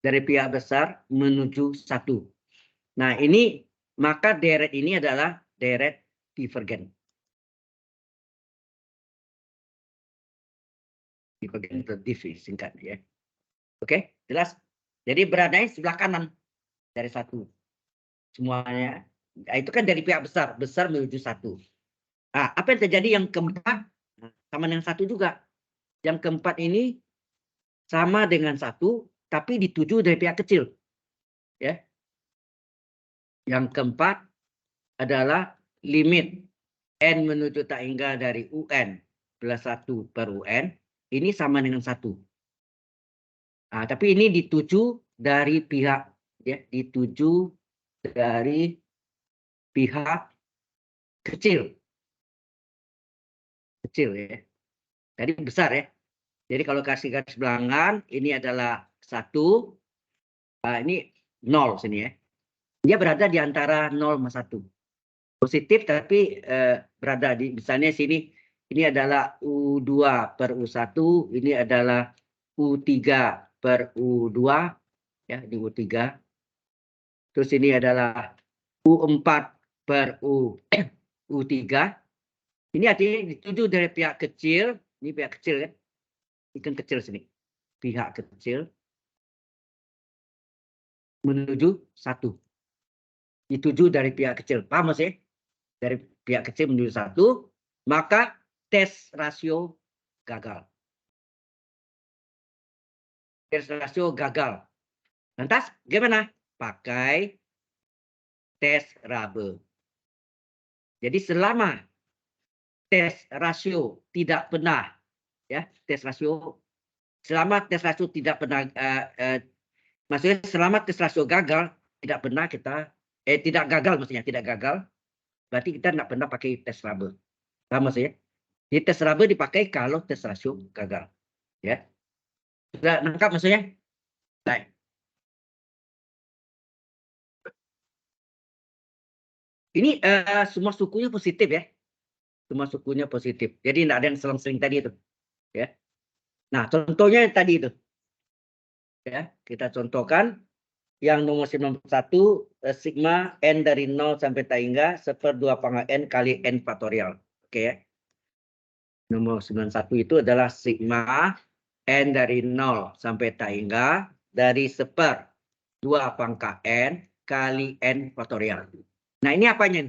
Dari pihak besar menuju 1. Nah, ini maka deret ini adalah deret divergen. Divergen atau div singkat ya. Oke, jelas. Jadi beradanya sebelah kanan dari 1. Semuanya. Nah, itu kan dari pihak besar, besar menuju 1. Nah, apa yang terjadi yang keempat? Sama dengan 1 juga. Yang keempat ini sama dengan 1, tapi dituju dari pihak kecil. Ya. Yang keempat adalah limit N menuju tak hingga dari UN plus 1 per UN. Ini sama dengan 1. Nah, tapi ini dituju dari pihak, ya, dituju dari pihak kecil. Kecil ya. Tadi besar ya. Jadi kalau kasih garis bilangan, ini adalah 1. Ini 0 sini ya. Dia berada di antara 0 sama 1. Positif tapi berada di, misalnya sini, ini adalah U2 per U1, ini adalah U3 per U2, ya, di U3. Terus ini adalah U4 per U3. Ini artinya dituju dari pihak kecil, ini pihak kecil ya, ikan kecil sini, pihak kecil menuju 1. Dituju dari pihak kecil, paham Mas ya? Dari pihak kecil menuju 1, maka tes rasio gagal. Tes rasio gagal. Lantas gimana? Pakai tes Rabe. Jadi selama tes rasio tidak pernah, ya, tes rasio, selama tes rasio tidak pernah, maksudnya selama tes rasio gagal, tidak pernah kita, tidak gagal maksudnya, tidak gagal, berarti kita tidak pernah pakai tes Rabe. Paham maksudnya? Jadi tes Rabe dipakai kalau tes rasio gagal. Ya. Sudah lengkap maksudnya? Baik. Ini semua sukunya positif ya. Semua sukunya positif. Jadi tidak ada yang selang-seling tadi itu. Ya. Nah, contohnya yang tadi itu. Ya, kita contohkan yang nomor 91 sigma n dari 0 sampai tak hingga 1/2 n kali n faktorial. Oke ya. Nomor 91 itu adalah sigma n dari 0 sampai tak hingga dari 1/2 n kali n faktorial. Nah, ini apanya?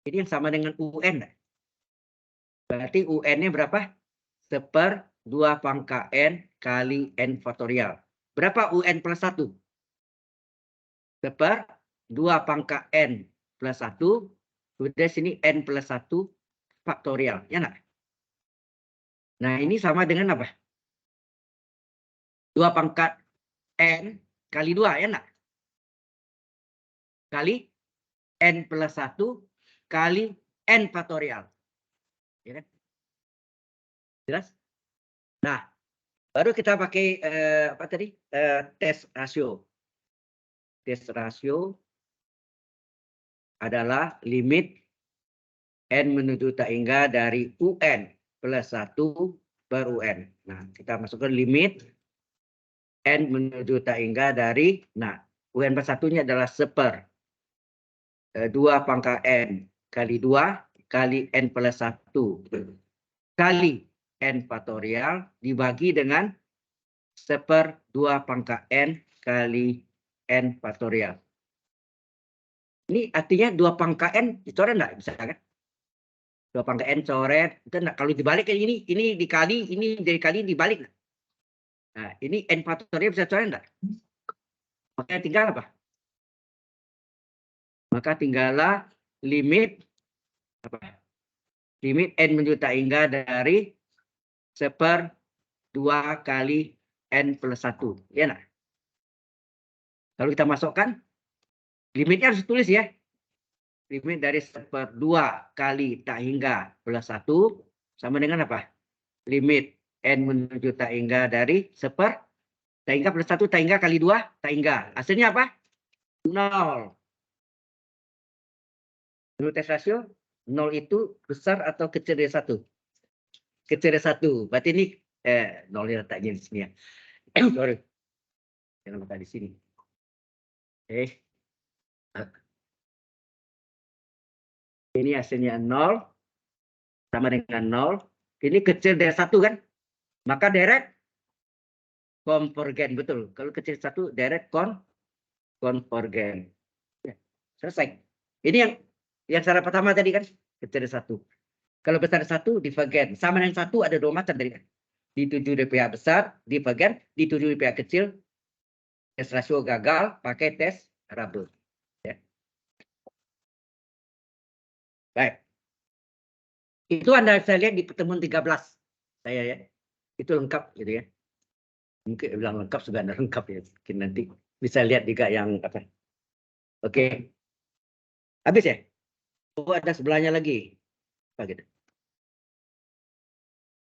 Ini yang sama dengan UN. Berarti UN-nya berapa? 1/2 n kali n faktorial. Berapa UN plus 1? 1/2 n plus 1. Kemudian sini n plus 1 faktorial. Ya enggak? Nah, ini sama dengan apa? 2 pangkat n kali 2. Ya enggak? Kali n plus 1 kali n faktorial. Ya kan? Jelas? Nah, baru kita pakai apa tadi? Tes rasio. Tes rasio adalah limit n menuju tak hingga dari UN plus 1 per UN. Nah, kita masukkan limit n menuju tak hingga dari, nah, UN plus 1-nya adalah 1/2 n kali 2 kali N plus 1 kali N faktorial dibagi dengan 1/2 pangkat N kali N faktorial. Ini artinya 2 pangkat N dicoret enggak? Bisa kan? 2 pangkat N coret. Itu enggak, kalau dibalik kayak ini dikali, ini jadi kali dibalik. Nah, ini N faktorial bisa coret enggak? Maka tinggal apa? Maka tinggallah limit apa? Limit N menuju tak hingga dari 1/2 kali N plus 1. Ya enggak? Kalau kita masukkan, limitnya harus tulis ya. Limit dari 1/2 kali tak hingga plus 1 sama dengan apa? Limit N menuju tak hingga dari 1/2 tak hingga plus 1 tak hingga kali 2 tak hingga. Hasilnya apa? 0. Menurut tes rasio, 0 itu besar atau kecil dari 1? Kecil dari 1. Berarti ini 0-nya letaknya di sini ya. Sorry. Jangan letak di sini. Oke. Ini hasilnya 0 sama dengan 0. Ini kecil dari 1 kan? Maka direct konvergen, betul. Kalau kecil 1 direct konvergen. Ya, selesai. Ini yang syarat pertama tadi kan kecil dari 1. Kalau besar 1 divergen. Sama dengan 1 ada 2 macam tadi kan. Dituju di pihak besar, divergen, dituju di pihak kecil. Tes rasio gagal pakai tes Rabel. Ya. Baik. Itu Anda bisa lihat di pertemuan 13 saya ya. Itu lengkap gitu ya. Mungkin bilang lengkap sudah ada lengkap ya. Mungkin nanti bisa lihat juga yang apa. Oke. Habis ya? Oh, ada sebelahnya lagi. Apa gitu?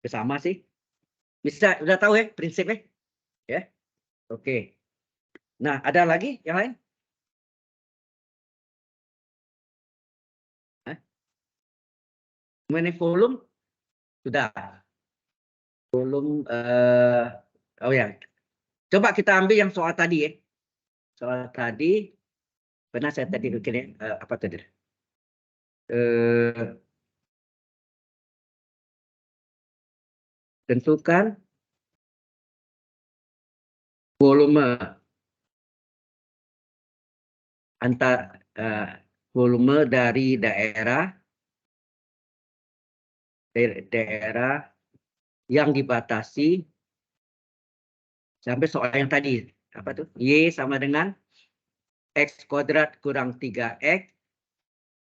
Sama sih. Bisa udah tahu ya prinsipnya? Ya. Oke. Nah, ada lagi yang lain? Mengenai volume sudah. Volume oh ya. Coba kita ambil yang soal tadi ya. Soal tadi pernah saya tadi bikin apa tadi? Tentukan volume antar volume dari daerah yang dibatasi sampai soal yang tadi apa tuh? Y sama dengan X kuadrat kurang 3X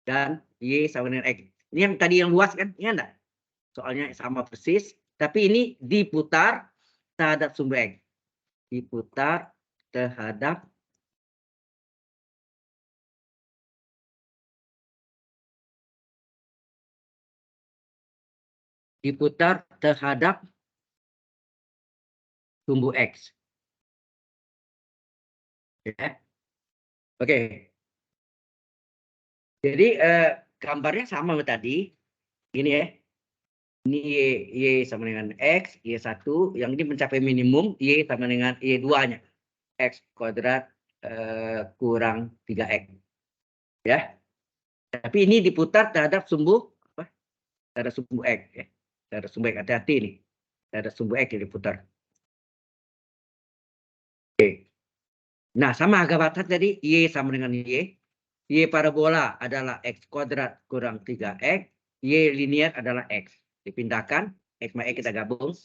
dan Y sama dengan X. Ini yang tadi yang luas kan? Ingat enggak? Soalnya sama persis, tapi ini diputar terhadap sumber X. Diputar terhadap sumbu X. Ya. Oke. Jadi gambarnya sama sama tadi. Ini ya. Ini Y sama dengan X, Y1. Yang ini mencapai minimum, Y sama dengan Y2-nya. X kuadrat kurang 3X. Ya. Tapi ini diputar terhadap sumbu apa? Terhadap sumbu X ya. Terhadap sumbu X, hati-hati nih. Terhadap sumbu X yang diputar. Oke. Nah, sama harga batas tadi Y sama dengan Y. Y parabola adalah X kuadrat kurang 3X. Y linear adalah X. Dipindahkan, X sama X kita gabung.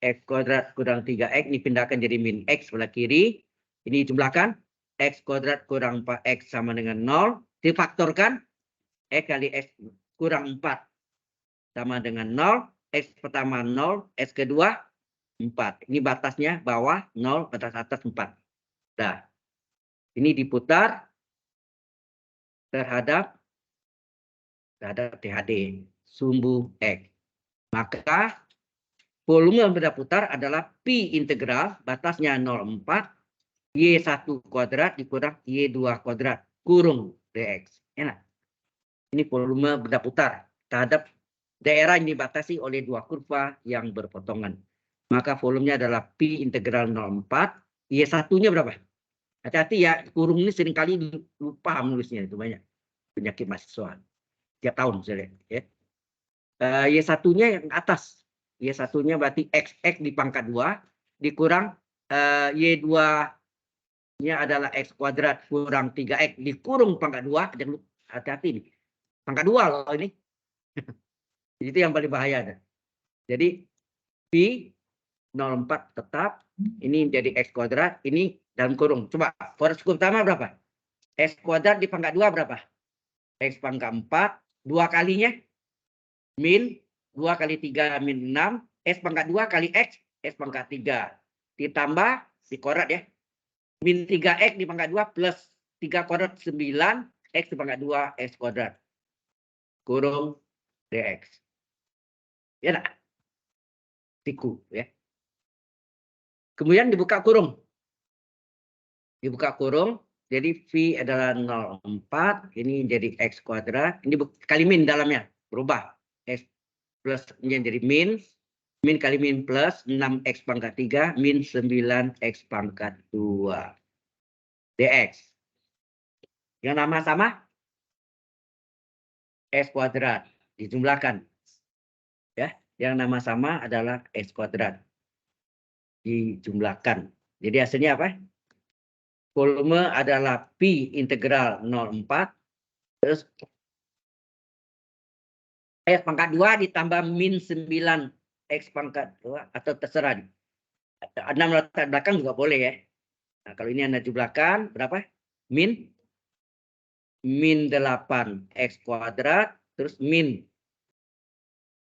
X kuadrat kurang 3X dipindahkan jadi min X sebelah kiri. Ini jumlahkan. X kuadrat kurang 4X sama dengan 0. Difaktorkan. X kali X kurang 4 sama dengan 0. X pertama 0. X kedua 4. Ini batasnya bawah 0, batas atas 4. Nah, ini diputar terhadap THD sumbu X. Maka volume yang berputar adalah pi integral batasnya 0,4 Y1 kuadrat dikurang Y2 kuadrat kurung dx. Enak. Ini volume benda putar terhadap daerah yang dibatasi oleh dua kurva yang berpotongan. Maka volumenya adalah pi integral 0,4 Y1-nya berapa? Hati-hati ya, kurung ini seringkali lupa menulisnya, itu banyak penyakit mahasiswa. tiap tahun saya lihat, ya. Y1-nya yang atas. Y1-nya berarti X di pangkat 2 dikurang Y2-nya adalah X kuadrat kurang 3X dikurung pangkat 2. Jangan hati-hati nih. Pangkat 2 loh ini. Itu yang paling bahaya. Jadi Pi 0,4 tetap. Ini jadi X kuadrat. Ini dalam kurung. Coba kuadrat pertama berapa? X kuadrat di pangkat 2 berapa? X pangkat 4. 2 kalinya min 2 kali 3 min 6. X pangkat 2 kali X. X pangkat 3. Ditambah di kuadrat ya. Min 3X di pangkat 2 plus 3 kuadrat 9. X di pangkat 2 X kuadrat. Kurung DX. Ya nak? Siku ya. Kemudian dibuka kurung. Dibuka kurung. Jadi V adalah 0,4. Ini jadi X kuadrat. Ini kali min dalamnya. Berubah. X plus menjadi min. Min kali min plus 6X pangkat 3. Min 9X pangkat 2. DX. Yang nama sama? X kuadrat. Dijumlahkan. Ya. Yang nama sama adalah X kuadrat. Dijumlahkan. Jadi hasilnya apa? Volume adalah Pi integral 0,4. Terus X pangkat 2 ditambah min 9 X pangkat 2 atau terserah. Anda meletak belakang juga boleh ya. Nah, kalau ini Anda jumlahkan berapa? Min 8 X kuadrat terus min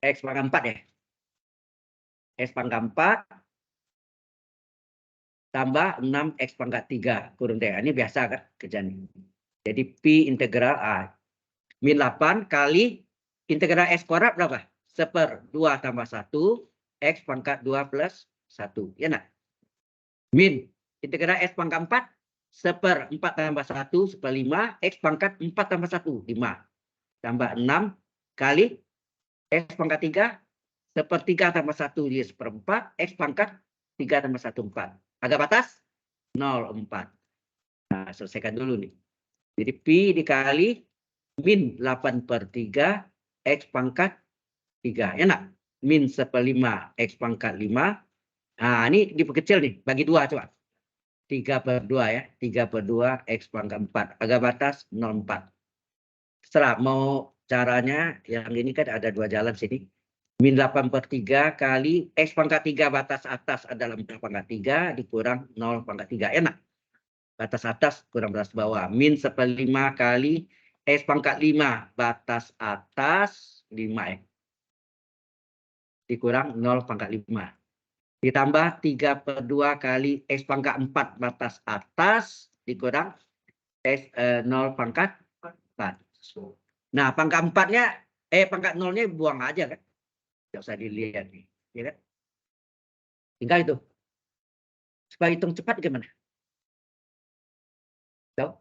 X pangkat 4 ya. X pangkat 4 tambah 6X pangkat 3 kurung D. Ini biasa kan kerjaan. Jadi Pi integral A. Min 8 kali integral X kuadrat berapa? 1/2 tambah 1. X pangkat 2 plus 1. Ya nak? Min integral X pangkat 4. 1/4 tambah 1. 1/5. X pangkat 4 tambah 1. 5. Tambah 6 kali X pangkat 3. 1/3 tambah 1. Jadi 1/4. X pangkat 3 tambah 1. 4. Agak batas? 0,4. Nah, selesaikan dulu nih. Jadi Pi dikali min 8/3 X pangkat 3. Enak. Min 1/5 X pangkat 5. Nah, ini diperkecil nih. Bagi 2 coba. 3/2 ya. 3/2 X pangkat 4. Agak batas 0,4. Terserah mau caranya. Yang ini kan ada 2 jalan sini. Min 8/3 kali X pangkat 3 batas atas adalah 4 pangkat 3 dikurang 0 pangkat 3. Enak. Batas atas kurang batas bawah. Min 1/5 kali X pangkat 5 batas atas 5 ya. Dikurang 0 pangkat 5. Ditambah 3/2 kali X pangkat 4 batas atas dikurang X 0 pangkat 4. Nah pangkat 4-nya pangkat 0-nya buang aja kan. Tidak usah dilihat nih. Ya kan? Tinggal itu. Supaya hitung cepat gimana? Tahu?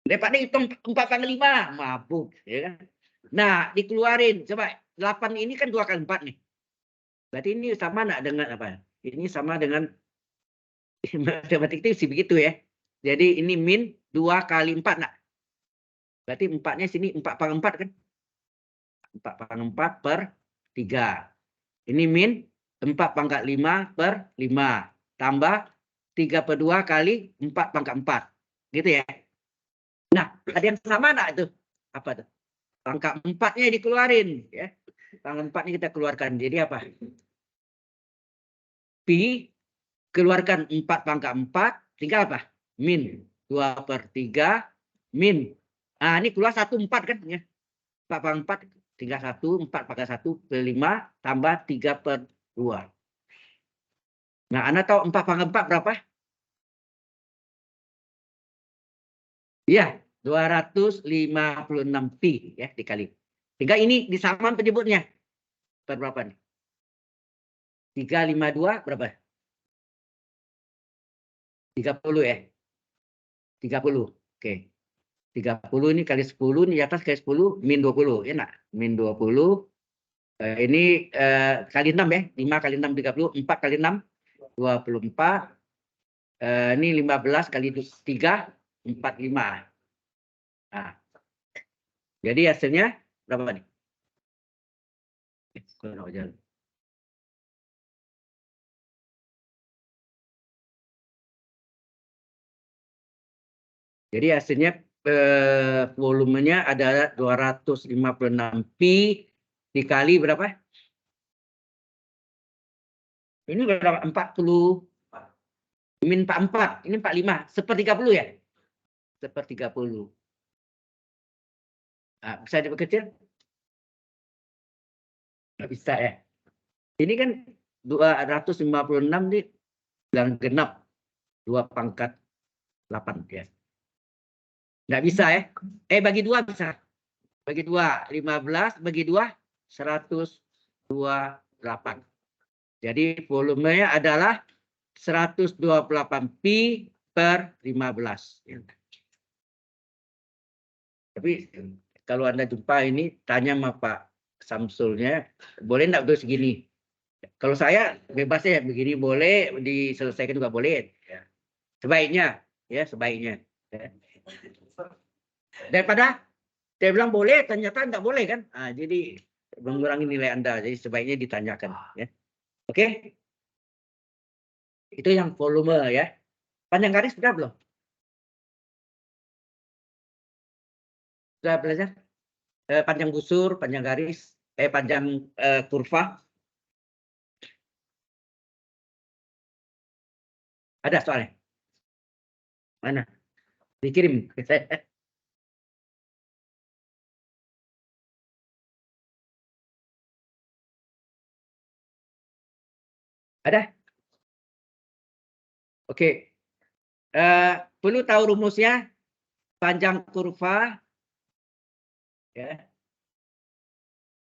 Daripada hitung 4/5, mabuk. Ya kan? Nah, dikeluarin. Coba 8 ini kan 2 kali 4 nih. Berarti ini sama enggak dengan apa? Ini sama dengan matematik itu sih begitu ya. Jadi ini min 2 kali 4 enggak? Berarti 4-nya sini 4/4 kan? 4/4/3. Ini min 4/5/5 tambah 3/2 kali 4/4. Gitu ya. Nah, ada yang sama enggak itu? Apa tuh? Pangkat 4-nya dikeluarin ya. Pangkat 4-nya kita keluarkan. Jadi apa? Pi keluarkan 4/4 tinggal apa? Min 2/3 min. Nah, ini keluar 1/4 kan ya. 4/4 tinggal 1, 4/1/5 tambah 3/2. Nah, Anda tahu 4/4 berapa? Iya, 256 pi ya dikali. Tinggal ini disamaan penyebutnya. Berapa nih? 352 berapa? 30 ya. 30. Oke. 30 ini kali 10 ini di atas kali 10 min 20 ya nak? Min 20. Ini kali 6 ya. 5 kali 6 30, 4 kali 6 24. Ini 15 kali 3 45. Nah. Jadi hasilnya berapa nih? Jadi hasilnya volumenya adalah 256 pi dikali berapa? Ini berapa? 40 min 44. Ini 45. Sepertiga puluh ya? Sepertiga puluh. Nah, bisa diperkecil? Nggak bisa ya. Ini kan 256 nih bilang genap 2 pangkat 8 ya. Nggak bisa ya. Bagi 2 bisa. Bagi 2, 15 bagi 2, 128. Jadi volumenya adalah 128 pi per 15. Tapi kalau Anda jumpa ini, tanya sama Pak Samsulnya, boleh enggak untuk segini? Kalau saya bebas ya, begini boleh, diselesaikan juga boleh. Ya. Sebaiknya, ya sebaiknya. Ya. Daripada saya bilang boleh, ternyata enggak boleh kan? Nah, jadi mengurangi nilai Anda, jadi sebaiknya ditanyakan. Ya. Oke? Itu yang volume ya. Panjang garis sudah belum? Sudah belajar? Panjang busur, panjang garis, panjang kurva. Ada soalnya? Mana? Dikirim. Ada? Oke. Perlu tahu rumusnya? Panjang kurva. Ya.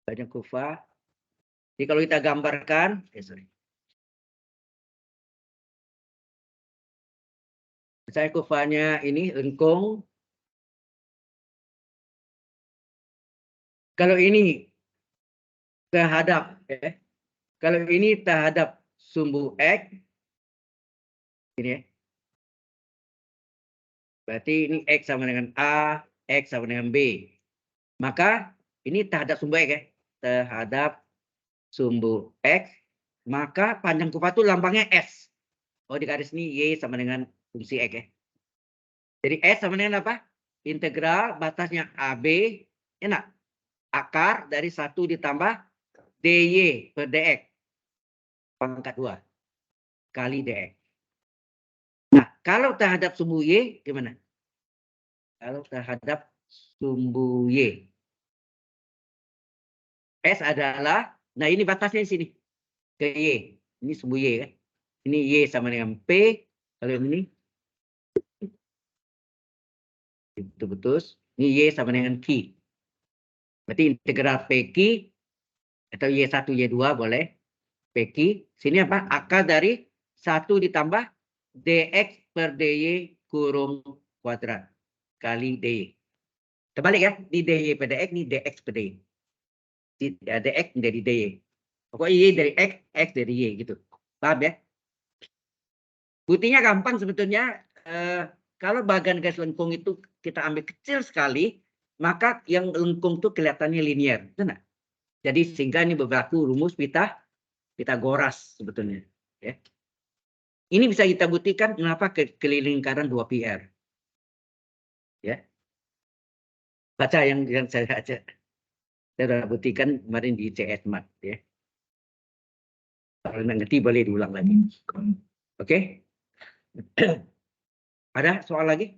Panjang kurva. Jadi kalau kita gambarkan. Sorry. Misalnya kurvanya ini lengkung. Kalau ini terhadap. Kalau ini terhadap sumbu X. Ini ya. Berarti ini X sama dengan A, X sama dengan B. Maka ini terhadap sumbu X ya. Terhadap sumbu X. Maka panjang kurva itu lambangnya S. Oh di garis ini Y sama dengan fungsi X ya. Jadi S sama dengan apa? Integral batasnya AB. Enak. Akar dari 1 ditambah DY per DX. Pangkat 2. Kali DX. Nah, kalau terhadap sumbu Y, gimana? Kalau terhadap sumbu Y. S adalah, nah ini batasnya di sini. Ke Y. Ini sumbu Y kan. Ini Y sama dengan P. Kalau ini. Betul-betul. Ini Y sama dengan Q. Berarti integral PQ. Atau Y1, Y2 boleh. PQ. Sini apa? Akar dari 1 ditambah DX per DY kurung kuadrat. Kali DY. Terbalik ya. Ini DY per DX, ini DX per DY. DX dari DY. Pokoknya Y dari X, X dari Y gitu. Paham ya? Buktinya gampang sebetulnya. Kalau bagian garis lengkung itu kita ambil kecil sekali, maka yang lengkung itu kelihatannya linier. Benar? Jadi sehingga ini berlaku rumus Pitagoras sebetulnya. Ya. Ini bisa kita buktikan kenapa keliling lingkaran 2πr. Ya. Baca yang saya baca. Saya sudah buktikan kemarin di CS Mat. Ya. Kalau nggak ngerti boleh diulang lagi. Oke? Ada soal lagi?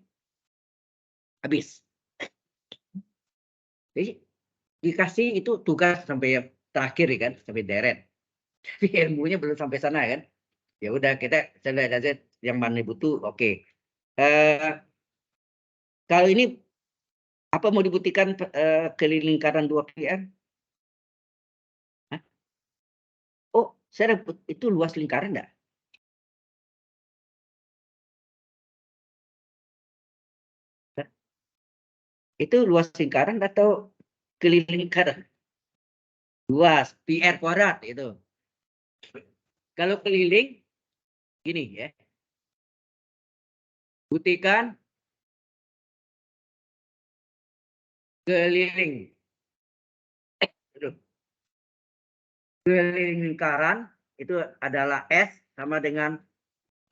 Habis. Jadi dikasih itu tugas sampai yang terakhir ya kan, sampai deret. Tapi ilmunya belum sampai sana kan. Ya udah kita lihat aja yang mana butuh. Oke. Kalau ini apa mau dibuktikan keliling lingkaran 2πr? Hah? Oh, saya itu luas lingkaran enggak? Itu luas lingkaran atau keliling lingkaran? Luas, PR kuadrat itu. Kalau keliling, gini ya. Buktikan keliling keliling lingkaran itu adalah S sama dengan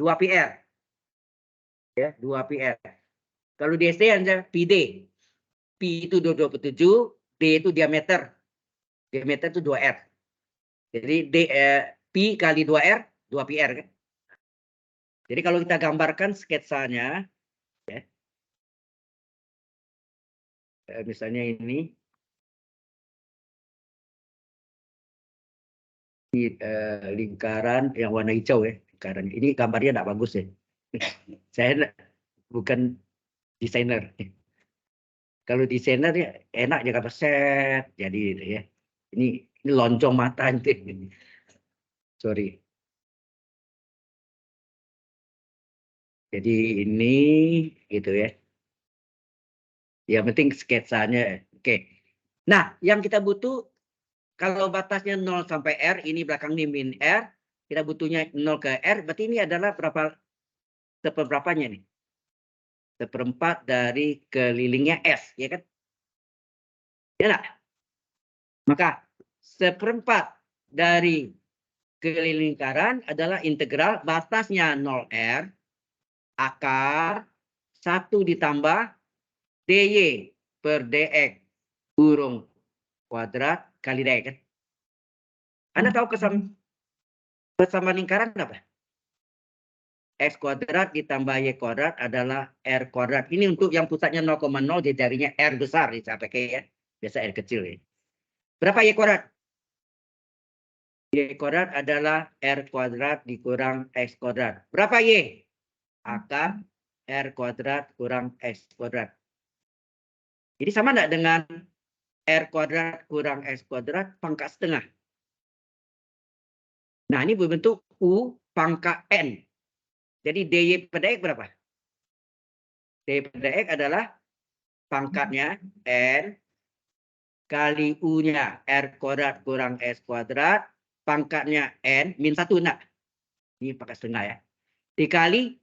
2PR. Ya, 2PR. Kalau di SD ada PD. P itu 227, D itu diameter. Diameter itu 2R. Jadi P kali 2R, 2PR kan. Jadi kalau kita gambarkan sketsanya, ya, misalnya ini lingkaran yang warna hijau ya, lingkaran ini gambarnya tidak bagus ya. Saya bukan desainer. Kalau desainer ya enak ya gambar set jadi gitu ya. Ini loncong mata nanti. Sorry. Jadi ini gitu ya. Yang penting sketsanya. Oke. Nah, yang kita butuh kalau batasnya 0 sampai R, ini belakang ini min R, kita butuhnya 0 ke R, berarti ini adalah berapa seperberapanya nih? Seperempat dari kelilingnya S, ya kan? Ya enggak? Maka seperempat dari keliling lingkaran adalah integral batasnya 0R akar 1 ditambah dy per dx kurung kuadrat kali dx kan? Anda tahu kesamaan lingkaran apa? X kuadrat ditambah Y kuadrat adalah R kuadrat. Ini untuk yang pusatnya 0,0 dia carinya R besar dicapai ya. Biasa R kecil ya. Berapa Y kuadrat? Y kuadrat adalah R kuadrat dikurang X kuadrat. Berapa Y? Akar R kuadrat kurang X kuadrat. Jadi sama enggak dengan R kuadrat kurang X kuadrat pangkat setengah? Nah, ini berbentuk U pangkat N. Jadi dy per dx berapa? Dy per dx adalah pangkatnya N kali U-nya R kuadrat kurang S kuadrat. Pangkatnya N min 1 enggak? Ini pangkat setengah ya. Dikali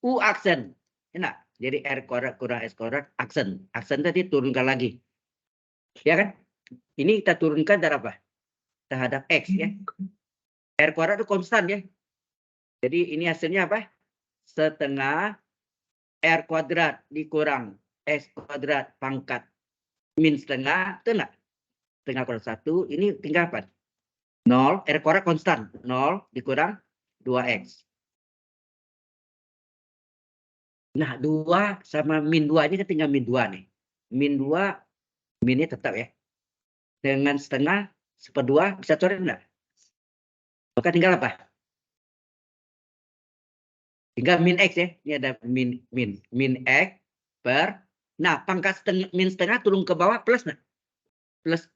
U aksen. Enak. Jadi R kuadrat kurang S kuadrat aksen. Aksen tadi turunkan lagi. Ya kan? Ini kita turunkan terhadap apa? Terhadap X ya. R kuadrat itu konstan ya. Jadi ini hasilnya apa? Setengah R kuadrat dikurang S kuadrat pangkat min setengah. Itu enggak? Setengah kurang 1. Ini tinggal apa? 0. R kuadrat konstan. 0 dikurang 2X. Nah, 2 sama min 2 ini kan tinggal min 2 nih. Min 2, minnya tetap ya. Dengan setengah, seperdua, bisa coret enggak? Maka tinggal apa? Tinggal min X ya. Ini ada min X per. Nah, pangkat setengah, min setengah turun ke bawah plus enggak? Plus.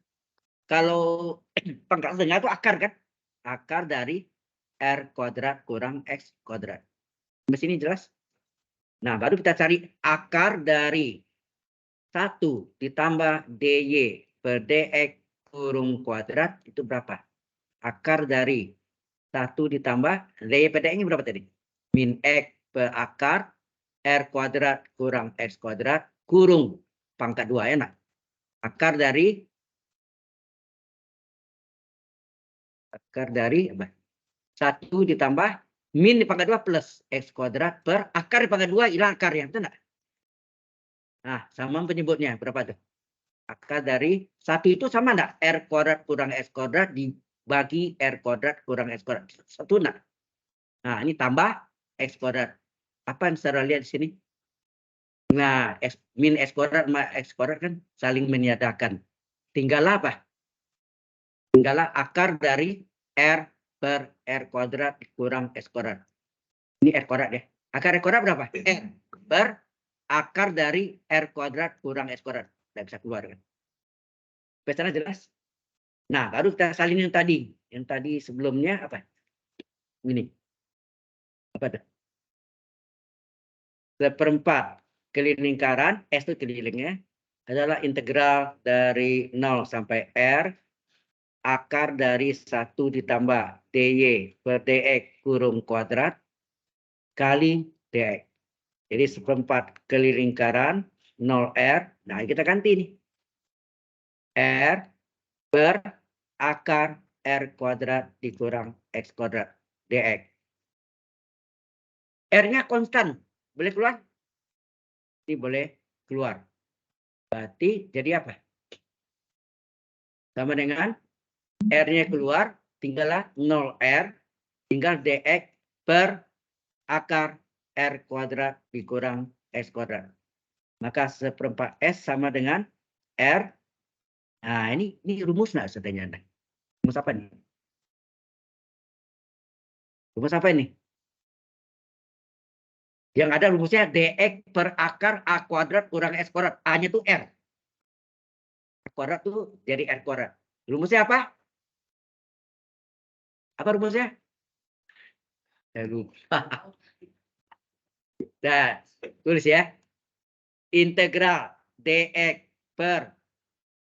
Kalau pangkat setengah itu akar kan? Akar dari R kuadrat kurang X kuadrat. Sampai sini jelas? Nah, baru kita cari akar dari 1 ditambah dy per dx kurung kuadrat itu berapa? Akar dari 1 ditambah dy per dx ini berapa tadi? Min x per akar R kuadrat kurang X kuadrat kurung pangkat 2 ya nak? Akar dari apa? 1 ditambah min di pangkat 2 plus X kuadrat per akar di pangkat 2 hilang akarnya, betul enggak? Nah, sama penyebutnya berapa tuh? Akar dari 1 itu sama enggak? R kuadrat kurang S kuadrat dibagi R kuadrat kurang S kuadrat. 1 enggak? Nah, ini tambah X kuadrat. Apa yang saudara lihat di sini? Nah, min S kuadrat sama X kuadrat kan saling meniadakan. Tinggallah apa? Tinggallah akar dari R per R kuadrat kurang S kuadrat. Ini R kuadrat ya. Akar R kuadrat berapa? R per akar dari R kuadrat kurang S kuadrat. Tidak bisa keluar kan. Pesannya jelas? Nah, baru kita salin yang tadi. Yang tadi sebelumnya apa? Ini. Apa itu? Seperempat keliling lingkaran, S itu kelilingnya, adalah integral dari 0 sampai R, akar dari 1 ditambah dy per dx kurung kuadrat, kali dx. Jadi seperempat keliling lingkaran, 0R, nah kita ganti nih. R per akar R kuadrat dikurang X kuadrat dx. R-nya konstan. Boleh keluar? Ini boleh keluar. Berarti jadi apa? Sama dengan R-nya keluar, tinggallah 0R, tinggal dx per akar R kuadrat dikurang X kuadrat. Maka 1/4 S sama dengan R. Nah, ini rumus nggak sebenarnya? Rumus apa nih? Rumus apa ini? Yang ada rumusnya dx per akar A kuadrat kurang X kuadrat. A-nya itu R. A kuadrat itu jadi R kuadrat. Rumusnya apa? Apa rumusnya? Saya lupa. Nah, tulis ya. Integral dx per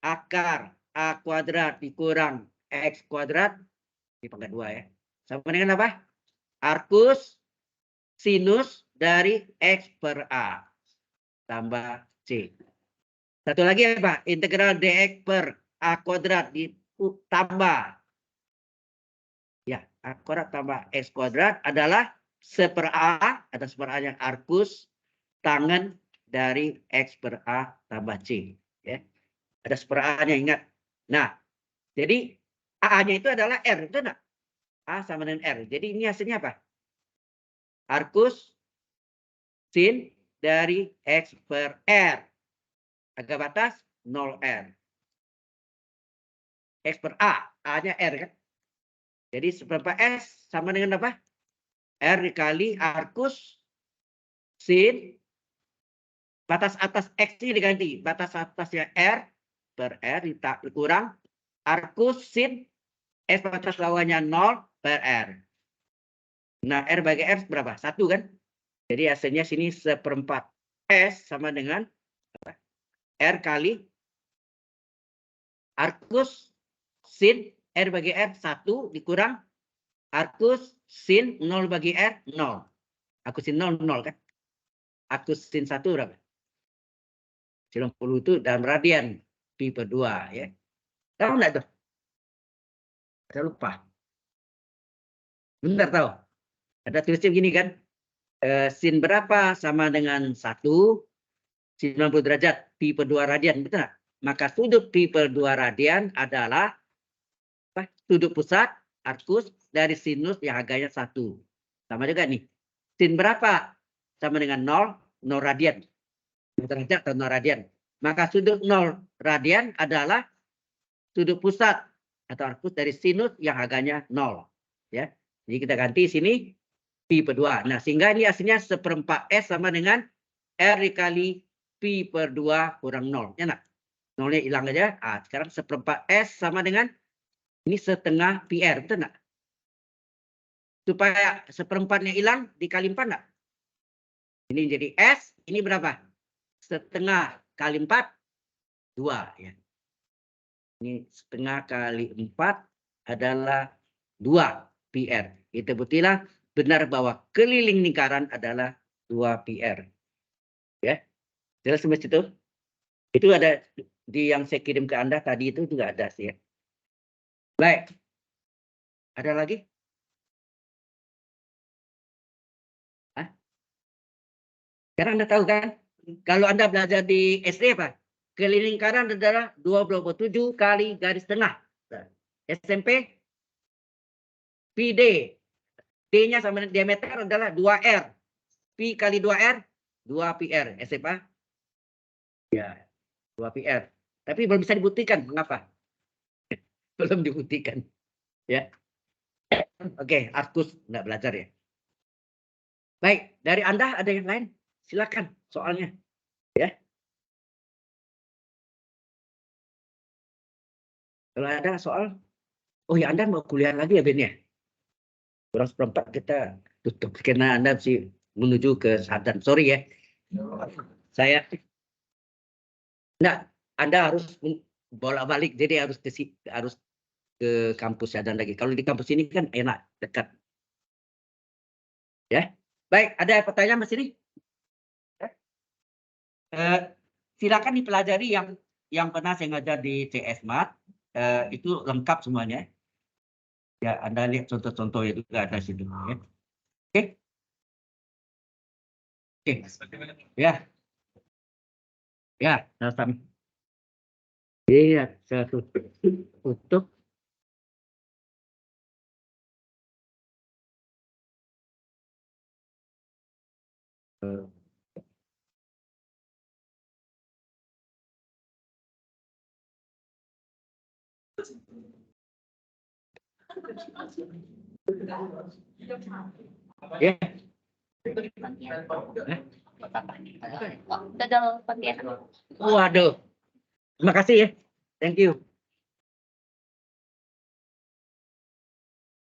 akar A kuadrat dikurang X kuadrat. Di pangkat 2 ya. Sama dengan apa? Arkus sinus dari X per A tambah C. Satu lagi apa? Integral dx per A kuadrat ditambah. Ya, A kuadrat tambah X kuadrat adalah 1/A atau 1/A-nya arkus tangen dari X per A tambah C. Ya. Ada 1/A-nya, ingat. Nah, jadi A-nya itu adalah R, itu enggak? A sama dengan R. Jadi ini hasilnya apa? Arkus sin dari X per R. Agak batas 0R. X per A. A-nya R kan? Jadi 1/4 S sama dengan apa? R dikali arkus sin. Batas atas X ini diganti. Batas atasnya R per R dikurang arkus sin S batas bawahnya 0 per R. Nah, R bagi R berapa? 1 kan? Jadi hasilnya sini 1/4 S sama dengan R kali arkus sin R bagi R 1 dikurang arkus sin 0 bagi R 0. Arkus sin 0 0 kan? Arkus sin 1 berapa? 90 itu dalam radian pi per 2 ya. Tahu enggak tuh? Saya lupa. Bentar tahu. Ada tulisnya begini kan? Sin berapa sama dengan 1 90 derajat pi per 2 radian, betul nggak? Maka sudut pi per 2 radian adalah apa? Sudut pusat arkus dari sinus yang harganya 1. Sama juga nih. Sin berapa sama dengan 0 radian. Derajat atau 0 radian. Maka sudut 0 radian adalah sudut pusat atau arkus dari sinus yang harganya 0. Ya. Jadi kita ganti sini pi per 2. Nah, sehingga ini hasilnya 1/4 S sama dengan R dikali pi per 2 kurang 0. Ya enggak? 0-nya hilang aja. Ah, sekarang 1/4 S sama dengan ini setengah PR. Betul enggak? Supaya 1/4-nya hilang dikali 4 enggak? Ini jadi S. Ini berapa? Setengah kali 4. 2. Ya. Ini setengah kali 4 adalah 2 PR. Kita buktilah benar bahwa keliling lingkaran adalah 2 PR. Ya. Jelas sampai situ? Itu ada di yang saya kirim ke Anda tadi itu juga ada sih ya. Baik. Ada lagi? Hah? Sekarang Anda tahu kan? Kalau Anda belajar di SD apa? Keliling lingkaran adalah 27 kali garis tengah. SMP PD. D-nya sama dengan diameter adalah 2R. Pi kali 2R, 2 PR. SMA? Ya, 2 PR. Tapi belum bisa dibuktikan. Mengapa? Belum dibuktikan. Ya. Oke, arkus enggak belajar ya. Baik, dari Anda ada yang lain? Silakan soalnya. Ya. Kalau ada soal, oh ya Anda mau kuliah lagi ya Ben ya? Kurang 1/4 kita tutup karena Anda sih menuju ke Sadan. Sorry ya. Saya enggak, Anda harus bolak-balik jadi harus ke kampus Sadan lagi. Kalau di kampus ini kan enak, dekat. Ya. Baik, ada pertanyaan Mas ini? Silakan dipelajari yang yang pernah saya ngajar di CS Mat, itu lengkap semuanya. Ya, Anda lihat contoh-contoh itu ada di situ. Ya. Oke. Oke. Ya. Ya, sama. Iya, saya tutup. Ya. Udah ada Pontianak. Waduh. Terima kasih ya. Thank you.